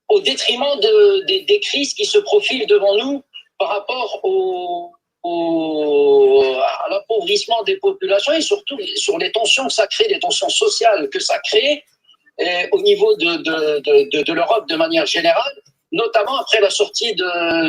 au détriment des crises qui se profilent devant nous par rapport à l'appauvrissement des populations et surtout sur les tensions que ça crée, les tensions sociales que ça crée au niveau de l'Europe de manière générale, notamment après la sortie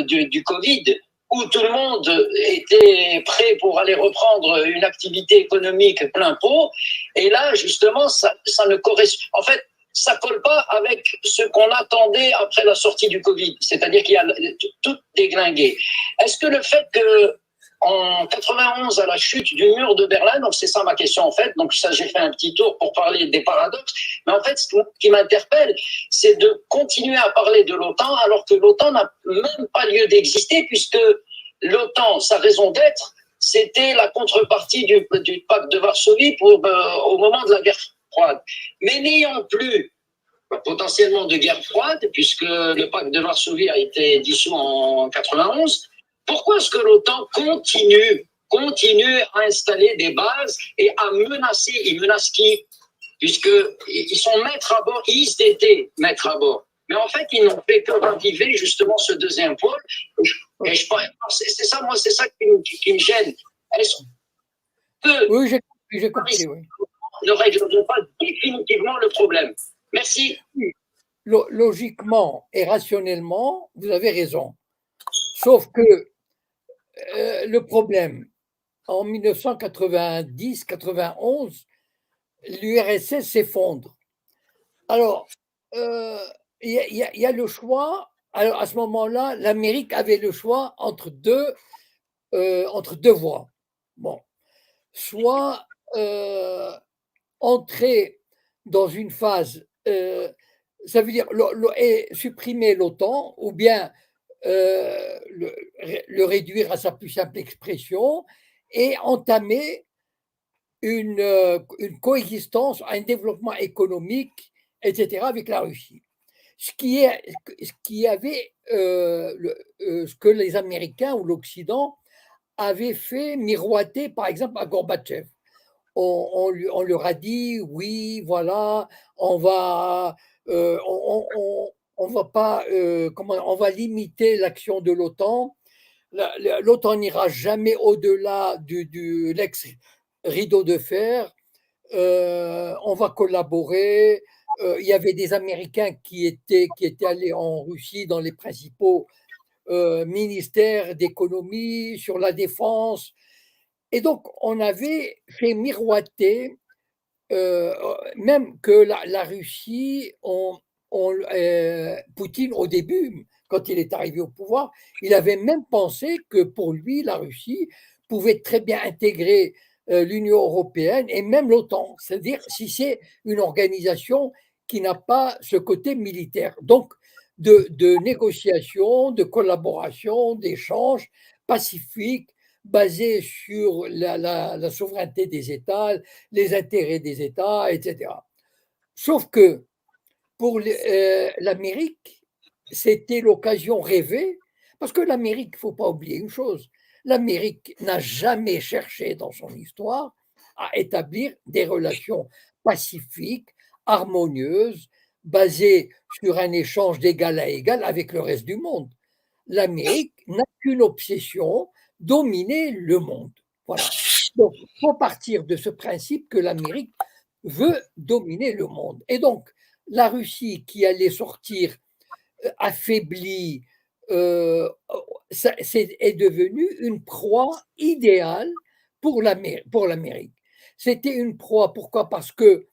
du Covid, où tout le monde était prêt pour aller reprendre une activité économique plein pot. Et là, justement, ça ne correspond. En fait, ça colle pas avec ce qu'on attendait après la sortie du Covid. C'est-à-dire qu'il y a tout déglingué. Est-ce que le fait que en 91, à la chute du mur de Berlin, donc c'est ça ma question en fait, donc ça j'ai fait un petit tour pour parler des paradoxes, mais en fait ce qui m'interpelle, c'est de continuer à parler de l'OTAN alors que l'OTAN n'a même pas lieu d'exister puisque l'OTAN, sa raison d'être, c'était la contrepartie du pacte de Varsovie au moment de la guerre froide. Mais n'ayant plus potentiellement de guerre froide, puisque le pacte de Varsovie a été dissous en 91, pourquoi est-ce que l'OTAN continue à installer des bases et à menacer? Ils menacent qui? Puisqu'ils sont maîtres à bord, ils étaient maîtres à bord. Mais en fait, ils n'ont fait que raviver justement ce deuxième pôle. Et c'est ça, moi, c'est ça qui me gêne. Est-ce que oui, j'ai compris, oui. ne régleront pas définitivement le problème? Merci. Logiquement et rationnellement, vous avez raison. Sauf que le problème, en 1990-91, l'URSS s'effondre. Alors, il y a le choix. Alors, à ce moment-là, l'Amérique avait le choix entre deux voies. Bon, soit entrer dans une phase, ça veut dire supprimer l'OTAN, ou bien le réduire à sa plus simple expression et entamer une coexistence, un développement économique, etc., avec la Russie. ce que les Américains ou l'Occident avaient fait miroiter, par exemple, à Gorbatchev. On leur a dit, oui, voilà, on va pas, on va limiter l'action de l'OTAN. L'OTAN n'ira jamais au-delà du l'ex-rideau de fer. On va collaborer. Il y avait des Américains qui étaient allés en Russie dans les principaux ministères d'économie, sur la défense. Et donc, on avait fait miroiter, même que la Russie, Poutine, au début, quand il est arrivé au pouvoir, il avait même pensé que pour lui, la Russie pouvait très bien intégrer l'Union européenne et même l'OTAN, c'est-à-dire si c'est une organisation qui n'a pas ce côté militaire. Donc, de négociation, de collaboration, d'échanges pacifiques, basés sur la souveraineté des États, les intérêts des États, etc. Sauf que pour l'Amérique, c'était l'occasion rêvée, parce que l'Amérique, il ne faut pas oublier une chose, l'Amérique n'a jamais cherché dans son histoire à établir des relations pacifiques, harmonieuses, basées sur un échange d'égal à égal avec le reste du monde. L'Amérique n'a qu'une obsession, dominer le monde. Voilà. Donc, il faut partir de ce principe que l'Amérique veut dominer le monde. Et donc, la Russie qui allait sortir affaiblie est devenue une proie idéale pour l'Amérique. C'était une proie, pourquoi? Parce que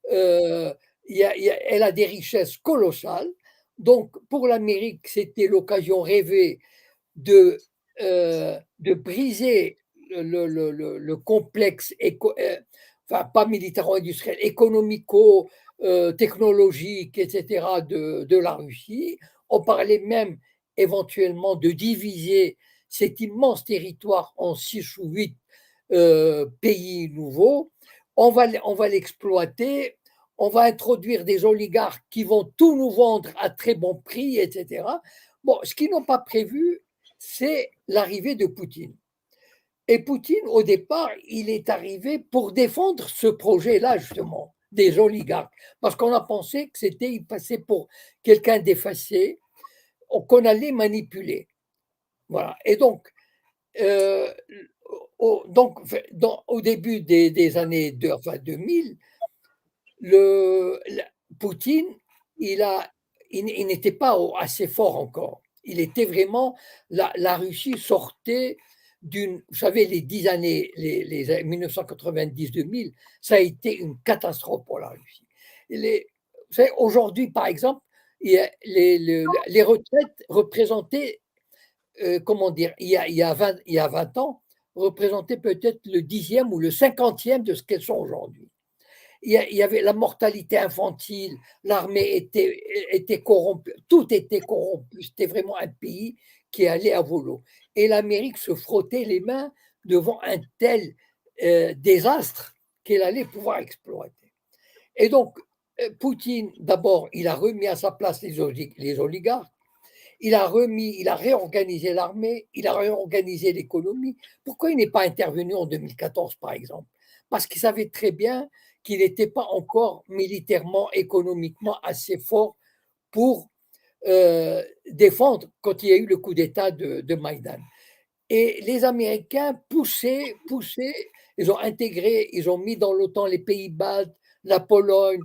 elle a des richesses colossales. Donc, pour l'Amérique, c'était l'occasion rêvée de briser le complexe, enfin, pas militaro-industriel, économico-technologique, etc., de la Russie. On parlait même éventuellement de diviser cet immense territoire en 6 ou 8 pays nouveaux. On va l'exploiter, on va introduire des oligarques qui vont tout nous vendre à très bon prix, etc. Bon, ce qu'ils n'ont pas prévu, c'est l'arrivée de Poutine. Et Poutine, au départ, il est arrivé pour défendre ce projet-là, justement, des oligarques. Parce qu'on a pensé que il passait pour quelqu'un d'effacé, qu'on allait manipuler. Voilà. Et donc, au début des années 2000, Poutine, il n'était pas assez fort encore. Il était vraiment, la Russie sortait vous savez, les 10 années, les 1990-2000, ça a été une catastrophe pour la Russie. Vous savez, aujourd'hui, par exemple, les retraites représentaient, comment dire, il y a 20 ans, représentaient peut-être le 10e ou le 50e de ce qu'elles sont aujourd'hui. Il y avait la mortalité infantile, l'armée était corrompue, tout était corrompu. C'était vraiment un pays qui allait à volo. Et l'Amérique se frottait les mains devant un tel désastre qu'elle allait pouvoir exploiter. Et donc, Poutine, d'abord, il a remis à sa place les oligarques, il a réorganisé l'armée, il a réorganisé l'économie. Pourquoi il n'est pas intervenu en 2014, par exemple? Parce qu'il savait très bien qu'il n'était pas encore militairement, économiquement assez fort pour défendre quand il y a eu le coup d'État de Maïdan. Et les Américains poussaient, ils ont intégré, ils ont mis dans l'OTAN les Pays-Bas, la Pologne,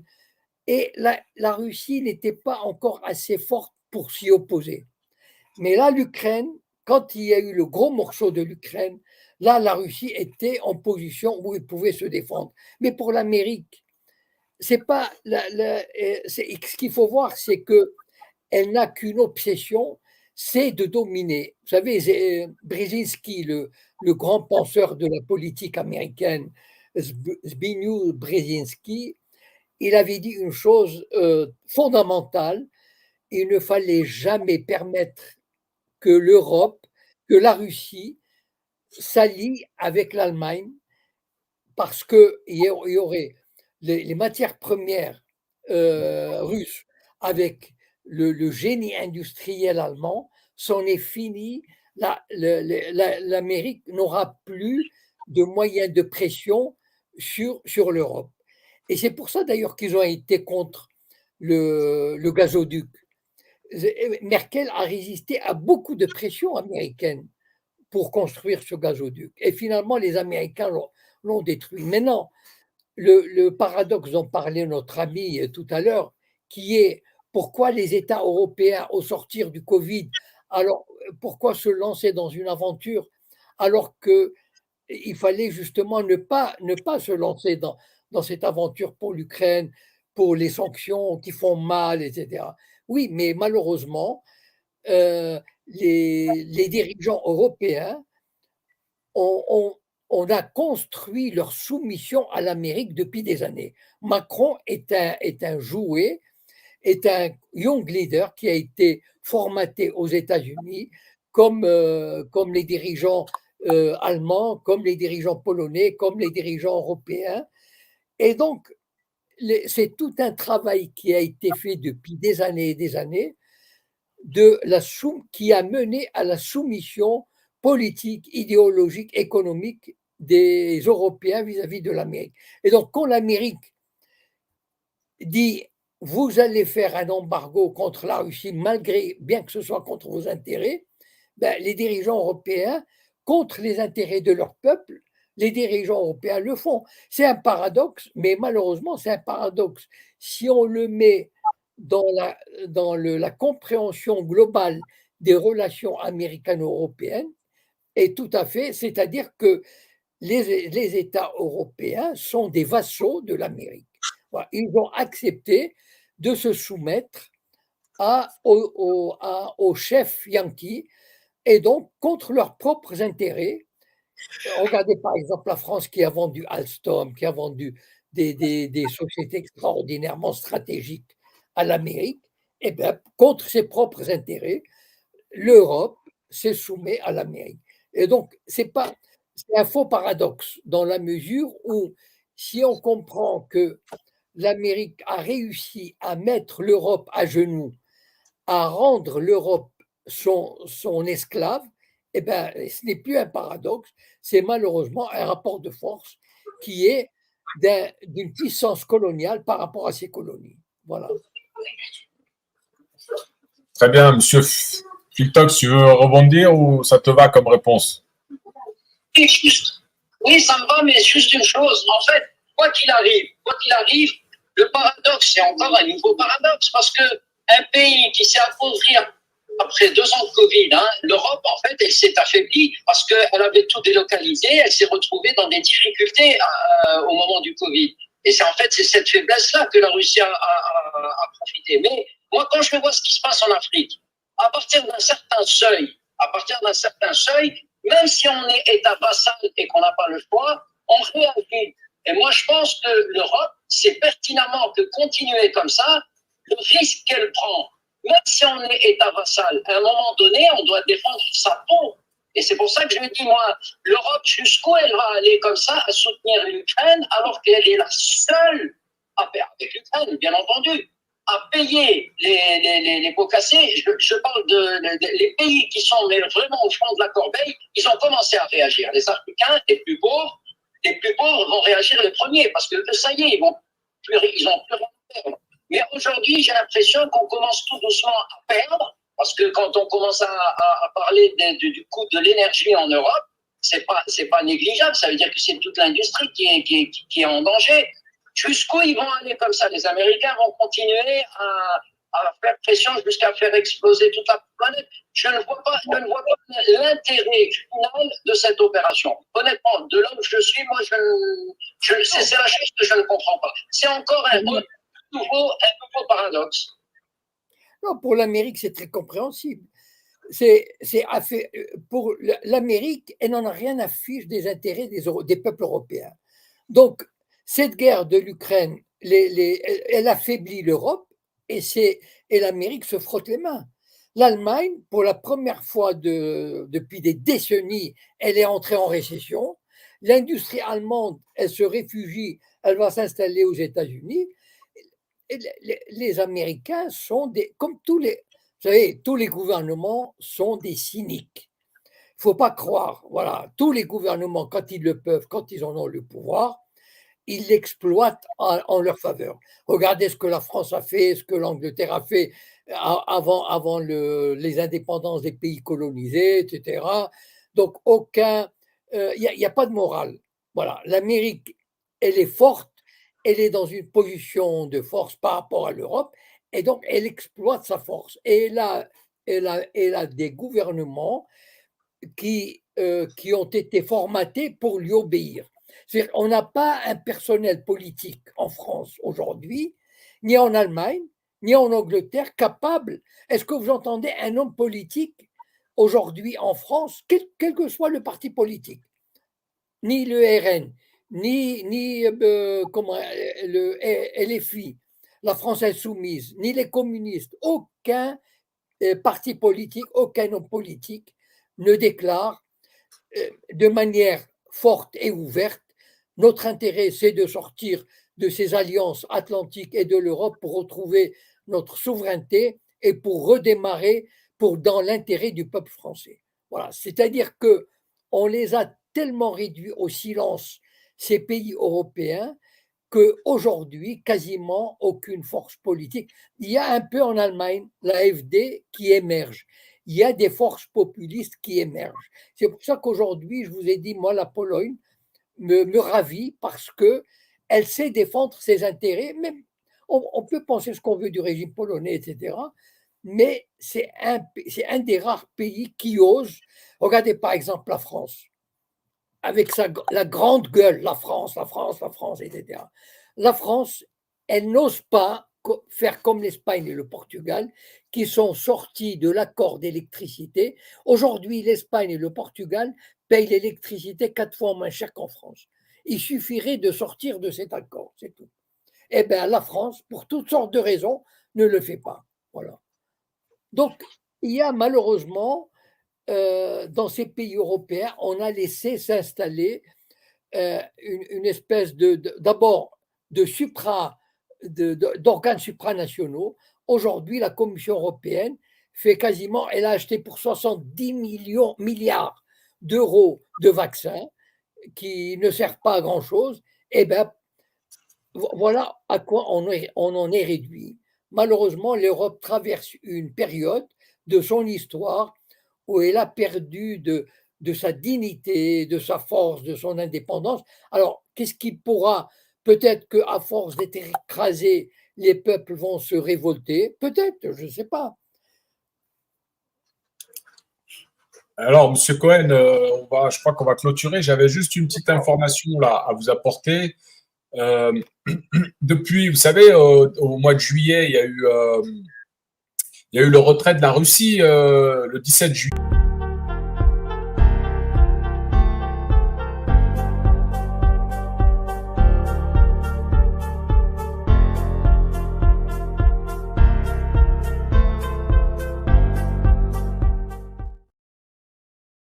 et la Russie n'était pas encore assez forte pour s'y opposer. Mais là, l'Ukraine, quand il y a eu le gros morceau de l'Ukraine, là, la Russie était en position où elle pouvait se défendre. Mais pour l'Amérique, c'est pas ce qu'il faut voir, c'est que elle n'a qu'une obsession, c'est de dominer. Vous savez, Brzezinski, le grand penseur de la politique américaine, Zbigniew Brzezinski, il avait dit une chose fondamentale: il ne fallait jamais permettre que l'Europe, que la Russie s'allie avec l'Allemagne, parce qu'il y aurait les matières premières russes avec le génie industriel allemand, c'en est fini. L'Amérique n'aura plus de moyens de pression sur l'Europe. Et c'est pour ça d'ailleurs qu'ils ont été contre le gazoduc. Merkel a résisté à beaucoup de pressions américaines pour construire ce gazoduc. Et finalement, les Américains l'ont détruit. Maintenant, le paradoxe dont parlait notre ami tout à l'heure, qui est pourquoi les États européens, au sortir du Covid, alors pourquoi se lancer dans une aventure alors qu'il fallait justement ne pas se lancer dans cette aventure pour l'Ukraine, pour les sanctions qui font mal, etc. Oui, mais malheureusement, les dirigeants européens on a construit leur soumission à l'Amérique depuis des années. Macron est un jouet, est un young leader qui a été formaté aux États-Unis comme les dirigeants allemands, comme les dirigeants polonais, comme les dirigeants européens. Et donc, c'est tout un travail qui a été fait depuis des années et des années qui a mené à la soumission politique, idéologique, économique des Européens vis-à-vis de l'Amérique. Et donc, quand l'Amérique dit vous allez faire un embargo contre la Russie, bien que ce soit contre vos intérêts, ben, les dirigeants européens, contre les intérêts de leur peuple, les dirigeants européens le font. C'est un paradoxe, mais malheureusement, c'est un paradoxe. Si on le met dans la compréhension globale des relations américano-européennes, et tout à fait, c'est-à-dire que les États européens sont des vassaux de l'Amérique. Voilà, ils ont accepté de se soumettre au chef yankee et donc contre leurs propres intérêts. Regardez par exemple la France qui a vendu Alstom, qui a vendu des sociétés extraordinairement stratégiques à l'Amérique, et bien, contre ses propres intérêts, l'Europe se soumet à l'Amérique. Et donc, c'est un faux paradoxe dans la mesure où, si on comprend que l'Amérique a réussi à mettre l'Europe à genoux, à rendre l'Europe son esclave, eh bien, ce n'est plus un paradoxe, c'est malheureusement un rapport de force qui est d'une puissance coloniale par rapport à ses colonies. Voilà. Très bien, monsieur Filtox, tu veux rebondir ou ça te va comme réponse? Oui, ça me va, mais juste une chose. En fait, quoi qu'il arrive, le paradoxe, c'est encore un nouveau paradoxe, parce qu'un pays qui s'est appauvri après 2 ans de Covid, l'Europe, en fait, elle s'est affaiblie parce qu'elle avait tout délocalisé, elle s'est retrouvée dans des difficultés au moment du Covid. Et c'est cette faiblesse-là que la Russie a profité. Mais moi, quand je vois ce qui se passe en Afrique, à partir d'un certain seuil, même si on est État vassal et qu'on n'a pas le choix, on réagit. Et moi, je pense que l'Europe, c'est pertinemment de continuer comme ça, le risque qu'elle prend, même si on est État vassal, à un moment donné, on doit défendre sa peau. Et c'est pour ça que je me dis, moi, l'Europe, jusqu'où elle va aller comme ça à soutenir l'Ukraine, alors qu'elle est la seule, avec l'Ukraine, bien entendu, à payer les pots cassés. Je parle les pays qui sont vraiment au fond de la corbeille, ils ont commencé à réagir. Les Africains, les plus pauvres vont réagir les premiers, parce que ça y est, ils ont plus rien à perdre. Mais aujourd'hui, j'ai l'impression qu'on commence tout doucement à perdre, parce que quand on commence à parler du coût de l'énergie en Europe, c'est pas négligeable. Ça veut dire que c'est toute l'industrie qui est en danger. Jusqu'où ils vont aller comme ça? Les Américains vont continuer à faire pression jusqu'à faire exploser toute la planète. Je ne vois pas l'intérêt final de cette opération. Honnêtement, de là où je suis, moi, c'est la chose que je ne comprends pas. C'est encore un nouveau paradoxe. Non, pour l'Amérique, c'est très compréhensible. Pour l'Amérique, elle n'en a rien à fiche des intérêts des peuples européens. Donc, cette guerre de l'Ukraine, elle affaiblit l'Europe et l'Amérique se frotte les mains. L'Allemagne, pour la première fois depuis des décennies, elle est entrée en récession. L'industrie allemande, elle se réfugie, elle va s'installer aux États-Unis. les Américains sont comme tous les, vous savez, tous les gouvernements sont des cyniques. Il ne faut pas croire, voilà, tous les gouvernements, quand ils le peuvent, quand ils en ont le pouvoir, ils l'exploitent en leur faveur. Regardez ce que la France a fait, ce que l'Angleterre a fait avant les indépendances des pays colonisés, etc. Donc, il n'y a pas de morale. Voilà, l'Amérique, elle est forte, elle est dans une position de force par rapport à l'Europe, et donc elle exploite sa force. Et elle a des gouvernements qui ont été formatés pour lui obéir. C'est-à-dire on n'a pas un personnel politique en France aujourd'hui, ni en Allemagne, ni en Angleterre capable. Est-ce que vous entendez un homme politique aujourd'hui en France, quel que soit le parti politique, ni le RN, ni le LFI, la France insoumise, ni les communistes, aucun parti politique, aucun homme politique ne déclare de manière forte et ouverte notre intérêt, c'est de sortir de ces alliances atlantiques et de l'Europe pour retrouver notre souveraineté et pour redémarrer dans l'intérêt du peuple français. Voilà, c'est-à-dire que on les a tellement réduits au silence, ces pays européens, qu'aujourd'hui, quasiment aucune force politique. Il y a un peu en Allemagne l'AfD qui émerge. Il y a des forces populistes qui émergent. C'est pour ça qu'aujourd'hui, je vous ai dit, moi, la Pologne me ravit parce qu'elle sait défendre ses intérêts. Même, on peut penser ce qu'on veut du régime polonais, etc. Mais c'est un des rares pays qui ose. Regardez par exemple la France, avec la grande gueule, la France, etc. La France, elle n'ose pas faire comme l'Espagne et le Portugal, qui sont sortis de l'accord d'électricité. Aujourd'hui, l'Espagne et le Portugal payent l'électricité 4 fois moins cher qu'en France. Il suffirait de sortir de cet accord, c'est tout. Eh bien, la France, pour toutes sortes de raisons, ne le fait pas. Voilà. Donc, il y a malheureusement, dans ces pays européens, on a laissé s'installer une espèce d'abord d'organes supranationaux. Aujourd'hui, la Commission européenne elle a acheté pour 70 milliards d'euros de vaccins qui ne servent pas à grand-chose. Eh bien, voilà à quoi on en est réduit. Malheureusement, l'Europe traverse une période de son histoire où elle a perdu de sa dignité, de sa force, de son indépendance. Alors, qu'est-ce qui pourra, peut-être qu'à force d'être écrasés, les peuples vont se révolter, peut-être, je ne sais pas. Alors, Monsieur Cohen, je crois qu'on va clôturer. J'avais juste une petite information là à vous apporter. Depuis, vous savez, au mois de juillet, il y a eu le retrait de la Russie le 17 juillet.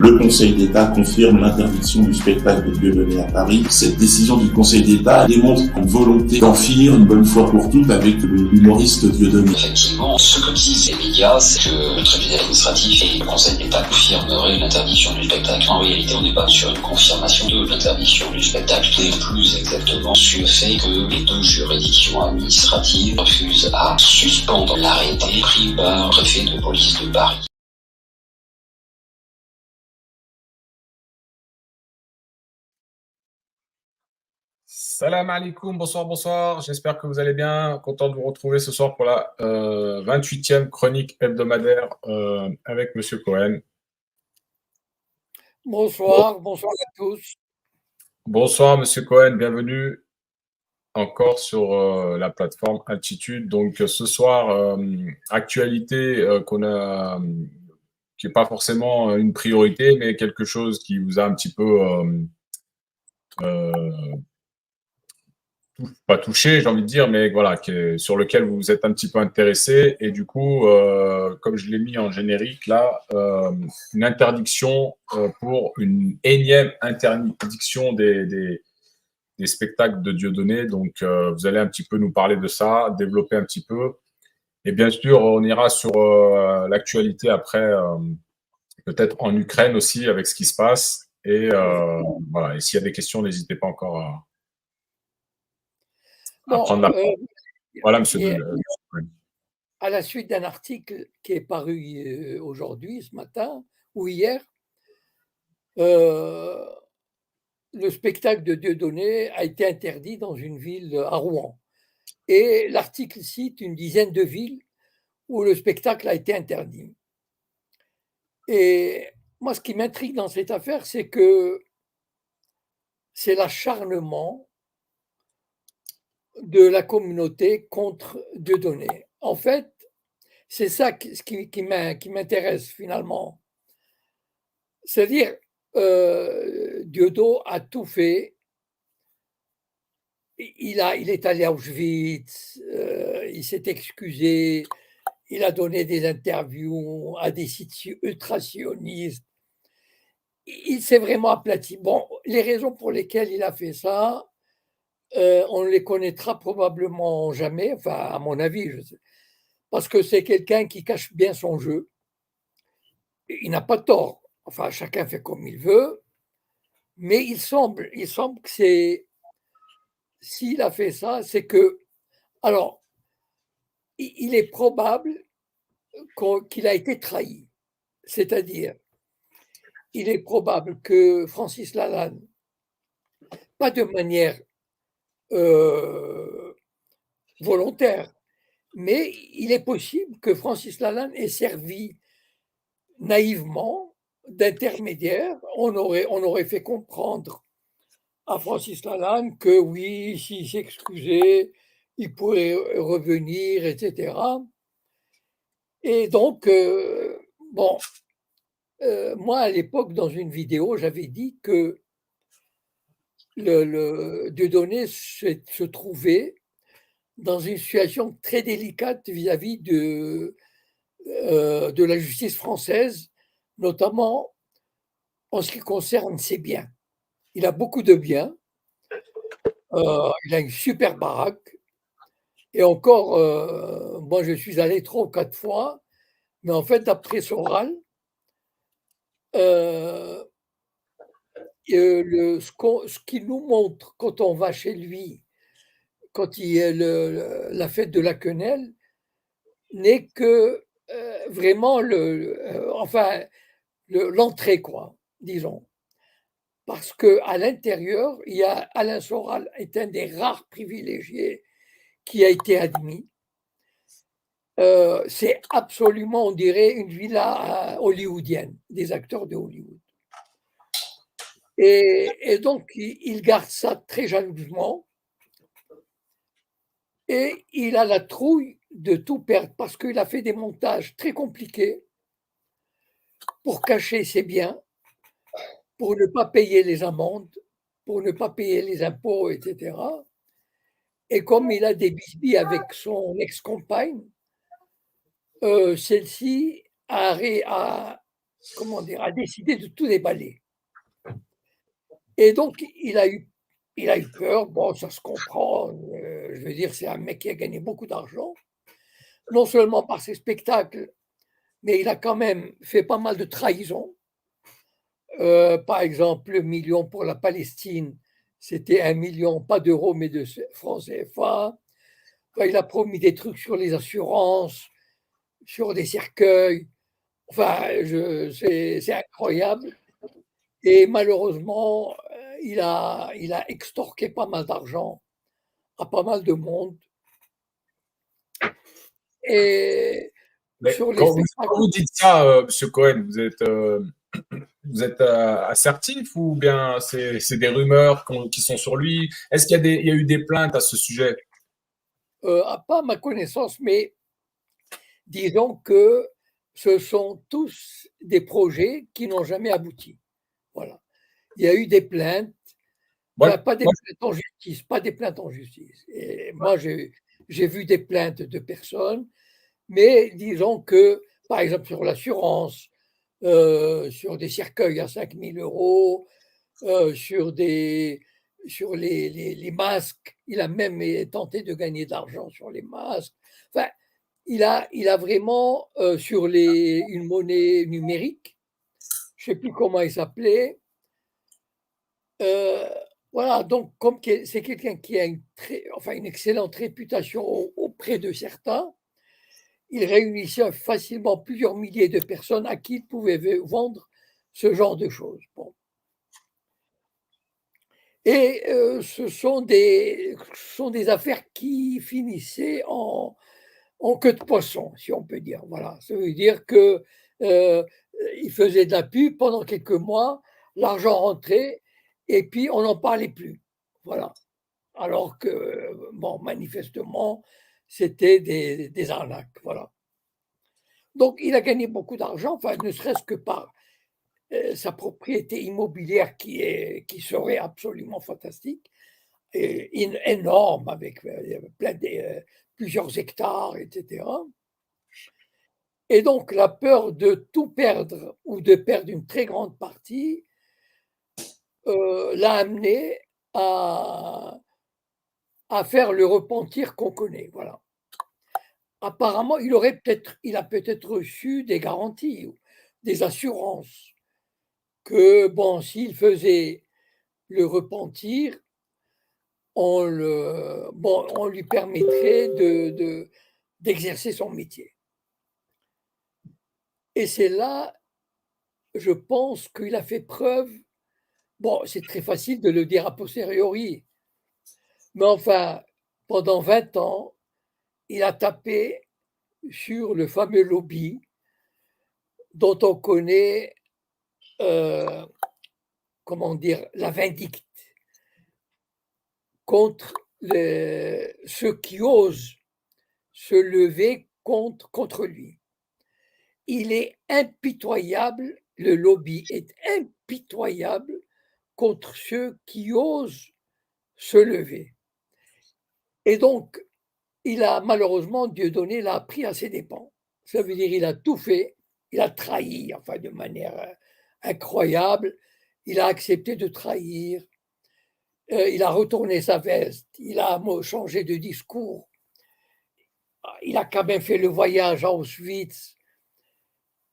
Le Conseil d'État confirme l'interdiction du spectacle de Dieudonné à Paris. Cette décision du Conseil d'État démontre une volonté d'en finir une bonne fois pour toutes avec l'humoriste Dieudonné. Effectivement, ce que disent les médias, c'est que le tribunal administratif et le Conseil d'État confirmeraient l'interdiction du spectacle. En réalité, on n'est pas sur une confirmation de l'interdiction du spectacle, mais plus exactement sur le fait que les deux juridictions administratives refusent à suspendre l'arrêté pris par le préfet de police de Paris. Salam alaikum, bonsoir. J'espère que vous allez bien. Content de vous retrouver ce soir pour la 28e chronique hebdomadaire avec Monsieur Cohen. Bonsoir à tous. Bonsoir Monsieur Cohen, bienvenue encore sur la plateforme Altitude. Donc ce soir, actualité qui n'est pas forcément une priorité, mais quelque chose qui vous a un petit peu pas touché, j'ai envie de dire, mais voilà, sur lequel vous vous êtes un petit peu intéressé. Et du coup, comme je l'ai mis en générique là, une interdiction pour une énième interdiction des des spectacles de Dieudonné. Donc, vous allez un petit peu nous parler de ça, développer un petit peu. Et bien sûr, on ira sur l'actualité après, peut-être en Ukraine aussi, avec ce qui se passe. Et voilà. Et s'il y a des questions, n'hésitez pas encore à Bon, prendre la parole. Voilà, monsieur et Cohen. à la suite d'un article qui est paru aujourd'hui, ce matin, ou hier, le spectacle de Dieudonné a été interdit dans une ville à Rouen. Et l'article cite une dizaine de villes où le spectacle a été interdit. Et moi, ce qui m'intrigue dans cette affaire, c'est que c'est l'acharnement de la communauté contre Dieudonné. En fait, c'est ça qui m'intéresse finalement. C'est-à-dire, Dieudo a tout fait. Il est allé à Auschwitz, il s'est excusé, il a donné des interviews à des sites ultra-sionistes. Il s'est vraiment aplati. Bon, les raisons pour lesquelles il a fait ça, on ne les connaîtra probablement jamais, enfin, à mon avis, parce que c'est quelqu'un qui cache bien son jeu. Il n'a pas tort. Enfin, chacun fait comme il veut, mais il semble que s'il a fait ça, c'est que, alors, il est probable qu'il a été trahi. C'est-à-dire, il est probable que Francis Lalanne, pas de manière volontaire, mais il est possible que Francis Lalanne ait servi naïvement d'intermédiaire. On aurait fait comprendre à Francis Lalanne que oui, s'il s'excusait, il pourrait revenir, etc. Et donc, bon, moi, à l'époque, dans une vidéo, j'avais dit que le Dieudonné se trouvait dans une situation très délicate vis-à-vis de la justice française, notamment en ce qui concerne ses biens. Il a beaucoup de biens, il a une super baraque, et encore, moi je suis allé 3 ou 4 fois, mais en fait, d'après Soral, ce qu'il nous montre quand on va chez lui, quand il y a la fête de la quenelle, n'est que vraiment enfin, l'entrée, quoi, disons. Parce qu'à l'intérieur, il y a Alain Soral est un des rares privilégiés qui a été admis. C'est absolument, on dirait, une villa hollywoodienne, des acteurs de Hollywood. Et donc, il garde ça très jalousement. Et il a la trouille de tout perdre parce qu'il a fait des montages très compliqués pour cacher ses biens, pour ne pas payer les amendes, pour ne pas payer les impôts, etc. Et comme il a des bisbilles avec son ex-compagne, celle-ci a décidé de tout déballer. Et donc, il a eu peur. Bon, ça se comprend. Je veux dire, c'est un mec qui a gagné beaucoup d'argent, non seulement par ses spectacles, mais il a quand même fait pas mal de trahisons. Par exemple, le million pour la Palestine, c'était 1 million, pas d'euros, mais de francs CFA. Enfin, il a promis des trucs sur les assurances, sur des cercueils. Enfin, c'est incroyable. Et malheureusement, il a extorqué pas mal d'argent à pas mal de monde. Et Mais sur les quand spectacles, vous dites ça, monsieur Cohen, vous êtes assertif ou bien c'est des rumeurs qui sont sur lui? Est-ce qu'il y a eu des plaintes à ce sujet? pas à ma connaissance, mais disons que ce sont tous des projets qui n'ont jamais abouti. Voilà. Il y a eu des plaintes, Moi, pas des moi, plaintes en justice, pas des plaintes en justice. Et moi, j'ai vu des plaintes de personnes, mais disons que, par exemple, sur l'assurance, sur des cercueils à 5 000 euros, sur des sur les masques. Il a même tenté de gagner de l'argent sur les masques. Enfin, il a vraiment sur une monnaie numérique, je ne sais plus comment il s'appelait. Voilà, donc comme c'est quelqu'un qui a une excellente réputation auprès de certains, il réunissait facilement plusieurs milliers de personnes à qui il pouvait vendre ce genre de choses. Bon. Et ce sont des affaires qui finissaient en queue de poisson, si on peut dire. Voilà, ça veut dire que il faisait de la pub pendant quelques mois, l'argent rentrait et puis on n'en parlait plus. Voilà. Alors que, bon, manifestement, c'était des arnaques. Voilà. Donc, il a gagné beaucoup d'argent, enfin, ne serait-ce que par sa propriété immobilière qui serait absolument fantastique, et énorme, avec plusieurs hectares, etc. Et donc, la peur de tout perdre ou de perdre une très grande partie l'a amené à faire le repentir qu'on connaît. Voilà. Apparemment, il a peut-être reçu des garanties, ou des assurances que, bon, s'il faisait le repentir, on lui permettrait d'exercer son métier. Et c'est là, je pense qu'il a fait preuve, bon, c'est très facile de le dire a posteriori, mais enfin, pendant 20 ans, il a tapé sur le fameux lobby dont on connaît, comment dire, la vindicte contre ceux qui osent se lever contre lui. Il est impitoyable, le lobby est impitoyable contre ceux qui osent se lever. Et donc, il a malheureusement, Dieudonné l'a pris à ses dépens. Ça veut dire il a tout fait, il a trahi, enfin de manière incroyable, il a accepté de trahir, il a retourné sa veste, il a changé de discours, il a quand même fait le voyage à Auschwitz.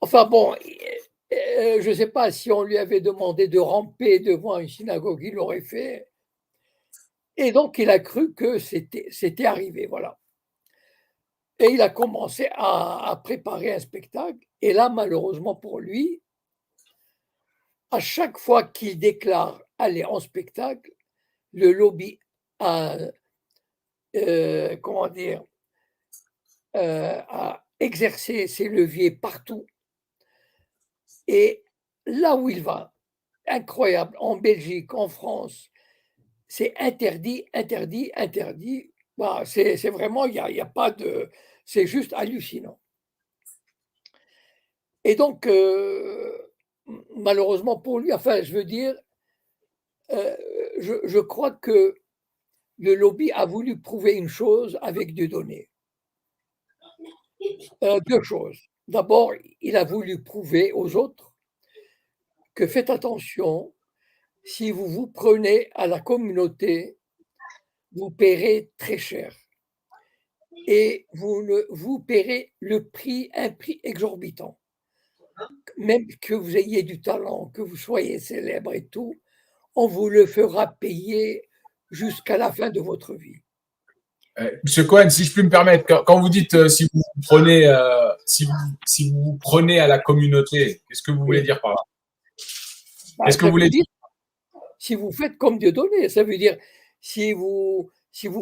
Enfin bon, je ne sais pas si on lui avait demandé de ramper devant une synagogue, il l'aurait fait. Et donc, il a cru que c'était arrivé, voilà. Et il a commencé à préparer un spectacle. Et là, malheureusement pour lui, à chaque fois qu'il déclare aller en spectacle, le lobby a, comment dire, a exercé ses leviers partout. Et là où il va, incroyable, en Belgique, en France, c'est interdit, interdit, interdit. Bah, c'est vraiment, il y a pas de. C'est juste hallucinant. Et donc, malheureusement pour lui, enfin, je veux dire, je crois que le lobby a voulu prouver une chose avec Dieudonné. Deux choses. D'abord, il a voulu prouver aux autres que faites attention, si vous vous prenez à la communauté, vous paierez très cher. Et vous paierez un prix exorbitant. Même que vous ayez du talent, que vous soyez célèbre et tout, on vous le fera payer jusqu'à la fin de votre vie. Monsieur Cohen, si je puis me permettre, quand vous dites si vous prenez à la communauté, qu'est-ce que vous voulez dire par là? Qu'est-ce que vous voulez dire? Si vous faites comme Dieudonné, ça veut dire si vous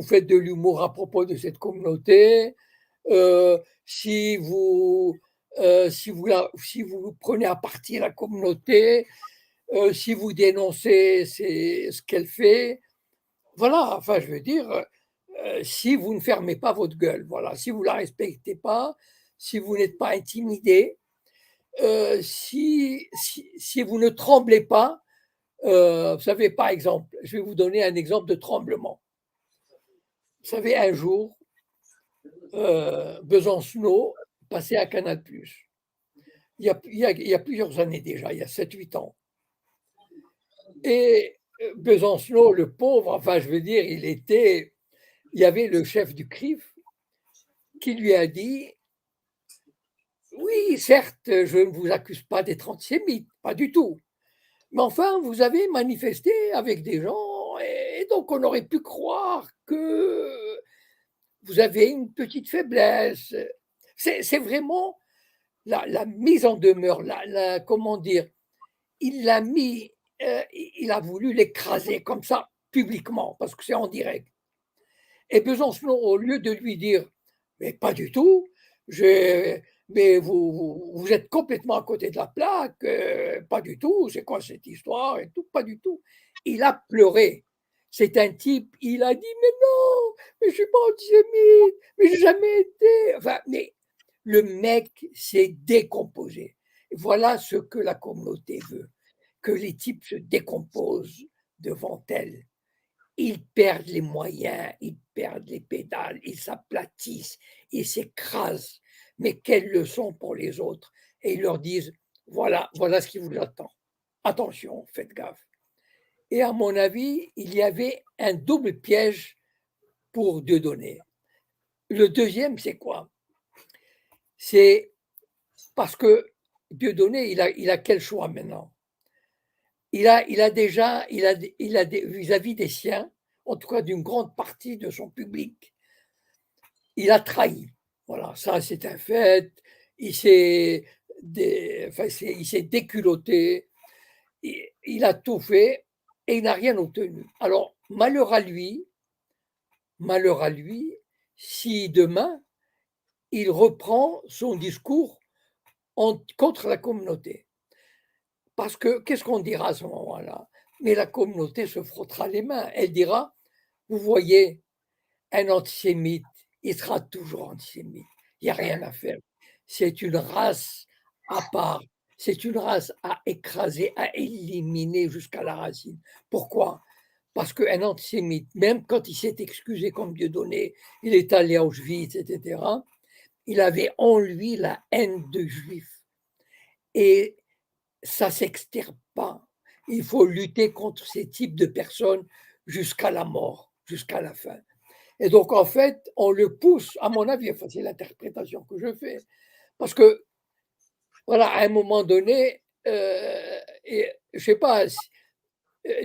faites de l'humour à propos de cette communauté, si vous prenez à partie la communauté, si vous dénoncez ce qu'elle fait, voilà, enfin je veux dire, si vous ne fermez pas votre gueule, voilà, si vous ne la respectez pas, si vous n'êtes pas intimidé, si vous ne tremblez pas, vous savez, par exemple, je vais vous donner un exemple de tremblement. Vous savez, un jour, Besancenot passait à Canal+. Il y a plusieurs années déjà, il y a 7-8 ans. Et Besancenot, le pauvre, enfin, je veux dire, il y avait le chef du CRIF qui lui a dit: oui, certes, je ne vous accuse pas d'être antisémite, pas du tout. Mais enfin, vous avez manifesté avec des gens, et donc on aurait pu croire que vous avez une petite faiblesse. C'est vraiment la mise en demeure, comment dire, il l'a mis, il a voulu l'écraser comme ça, publiquement, parce que c'est en direct. Et Besançon, au lieu de lui dire: mais pas du tout, mais vous êtes complètement à côté de la plaque, pas du tout, c'est quoi cette histoire et tout, pas du tout. Il a pleuré. C'est un type, il a dit: mais non, mais je ne suis pas antisémite, mais j'ai jamais été. Enfin, mais le mec s'est décomposé. Voilà ce que la communauté veut, que les types se décomposent devant elle. Ils perdent les moyens, ils perdent les pédales, ils s'aplatissent, ils s'écrasent. Mais quelle leçon pour les autres. Et ils leur disent: voilà, voilà ce qui vous attend. Attention, faites gaffe. Et à mon avis, il y avait un double piège pour Dieudonné. Le deuxième, c'est quoi? C'est parce que Dieudonné, il a quel choix maintenant? Il a déjà, vis-à-vis des siens, en tout cas d'une grande partie de son public, il a trahi. Voilà, ça c'est un fait. Il s'est déculotté, il a tout fait et il n'a rien obtenu. Alors, malheur à lui, si demain il reprend son discours contre la communauté. Parce que qu'est-ce qu'on dira à ce moment-là? Mais la communauté se frottera les mains. Elle dira: vous voyez, un antisémite, il sera toujours antisémite. Il n'y a rien à faire. C'est une race à part. C'est une race à écraser, à éliminer jusqu'à la racine. Pourquoi? Parce qu'un antisémite, même quand il s'est excusé comme Dieudonné, il est allé à Auschwitz, etc., il avait en lui la haine de juifs. Et ça ne s'extirpe pas. Il faut lutter contre ces types de personnes jusqu'à la mort, jusqu'à la fin. Et donc, en fait, on le pousse, à mon avis, enfin, c'est l'interprétation que je fais, parce que, voilà, à un moment donné, et, je ne sais pas,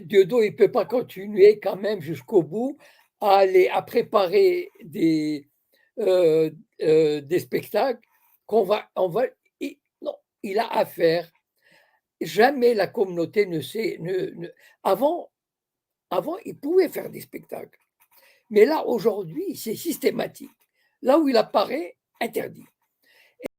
Dieudonné, il ne peut pas continuer quand même jusqu'au bout à préparer des spectacles non, il a affaire. Jamais la communauté ne sait. Avant, il pouvait faire des spectacles. Mais là, aujourd'hui, c'est systématique. Là où il apparaît, interdit.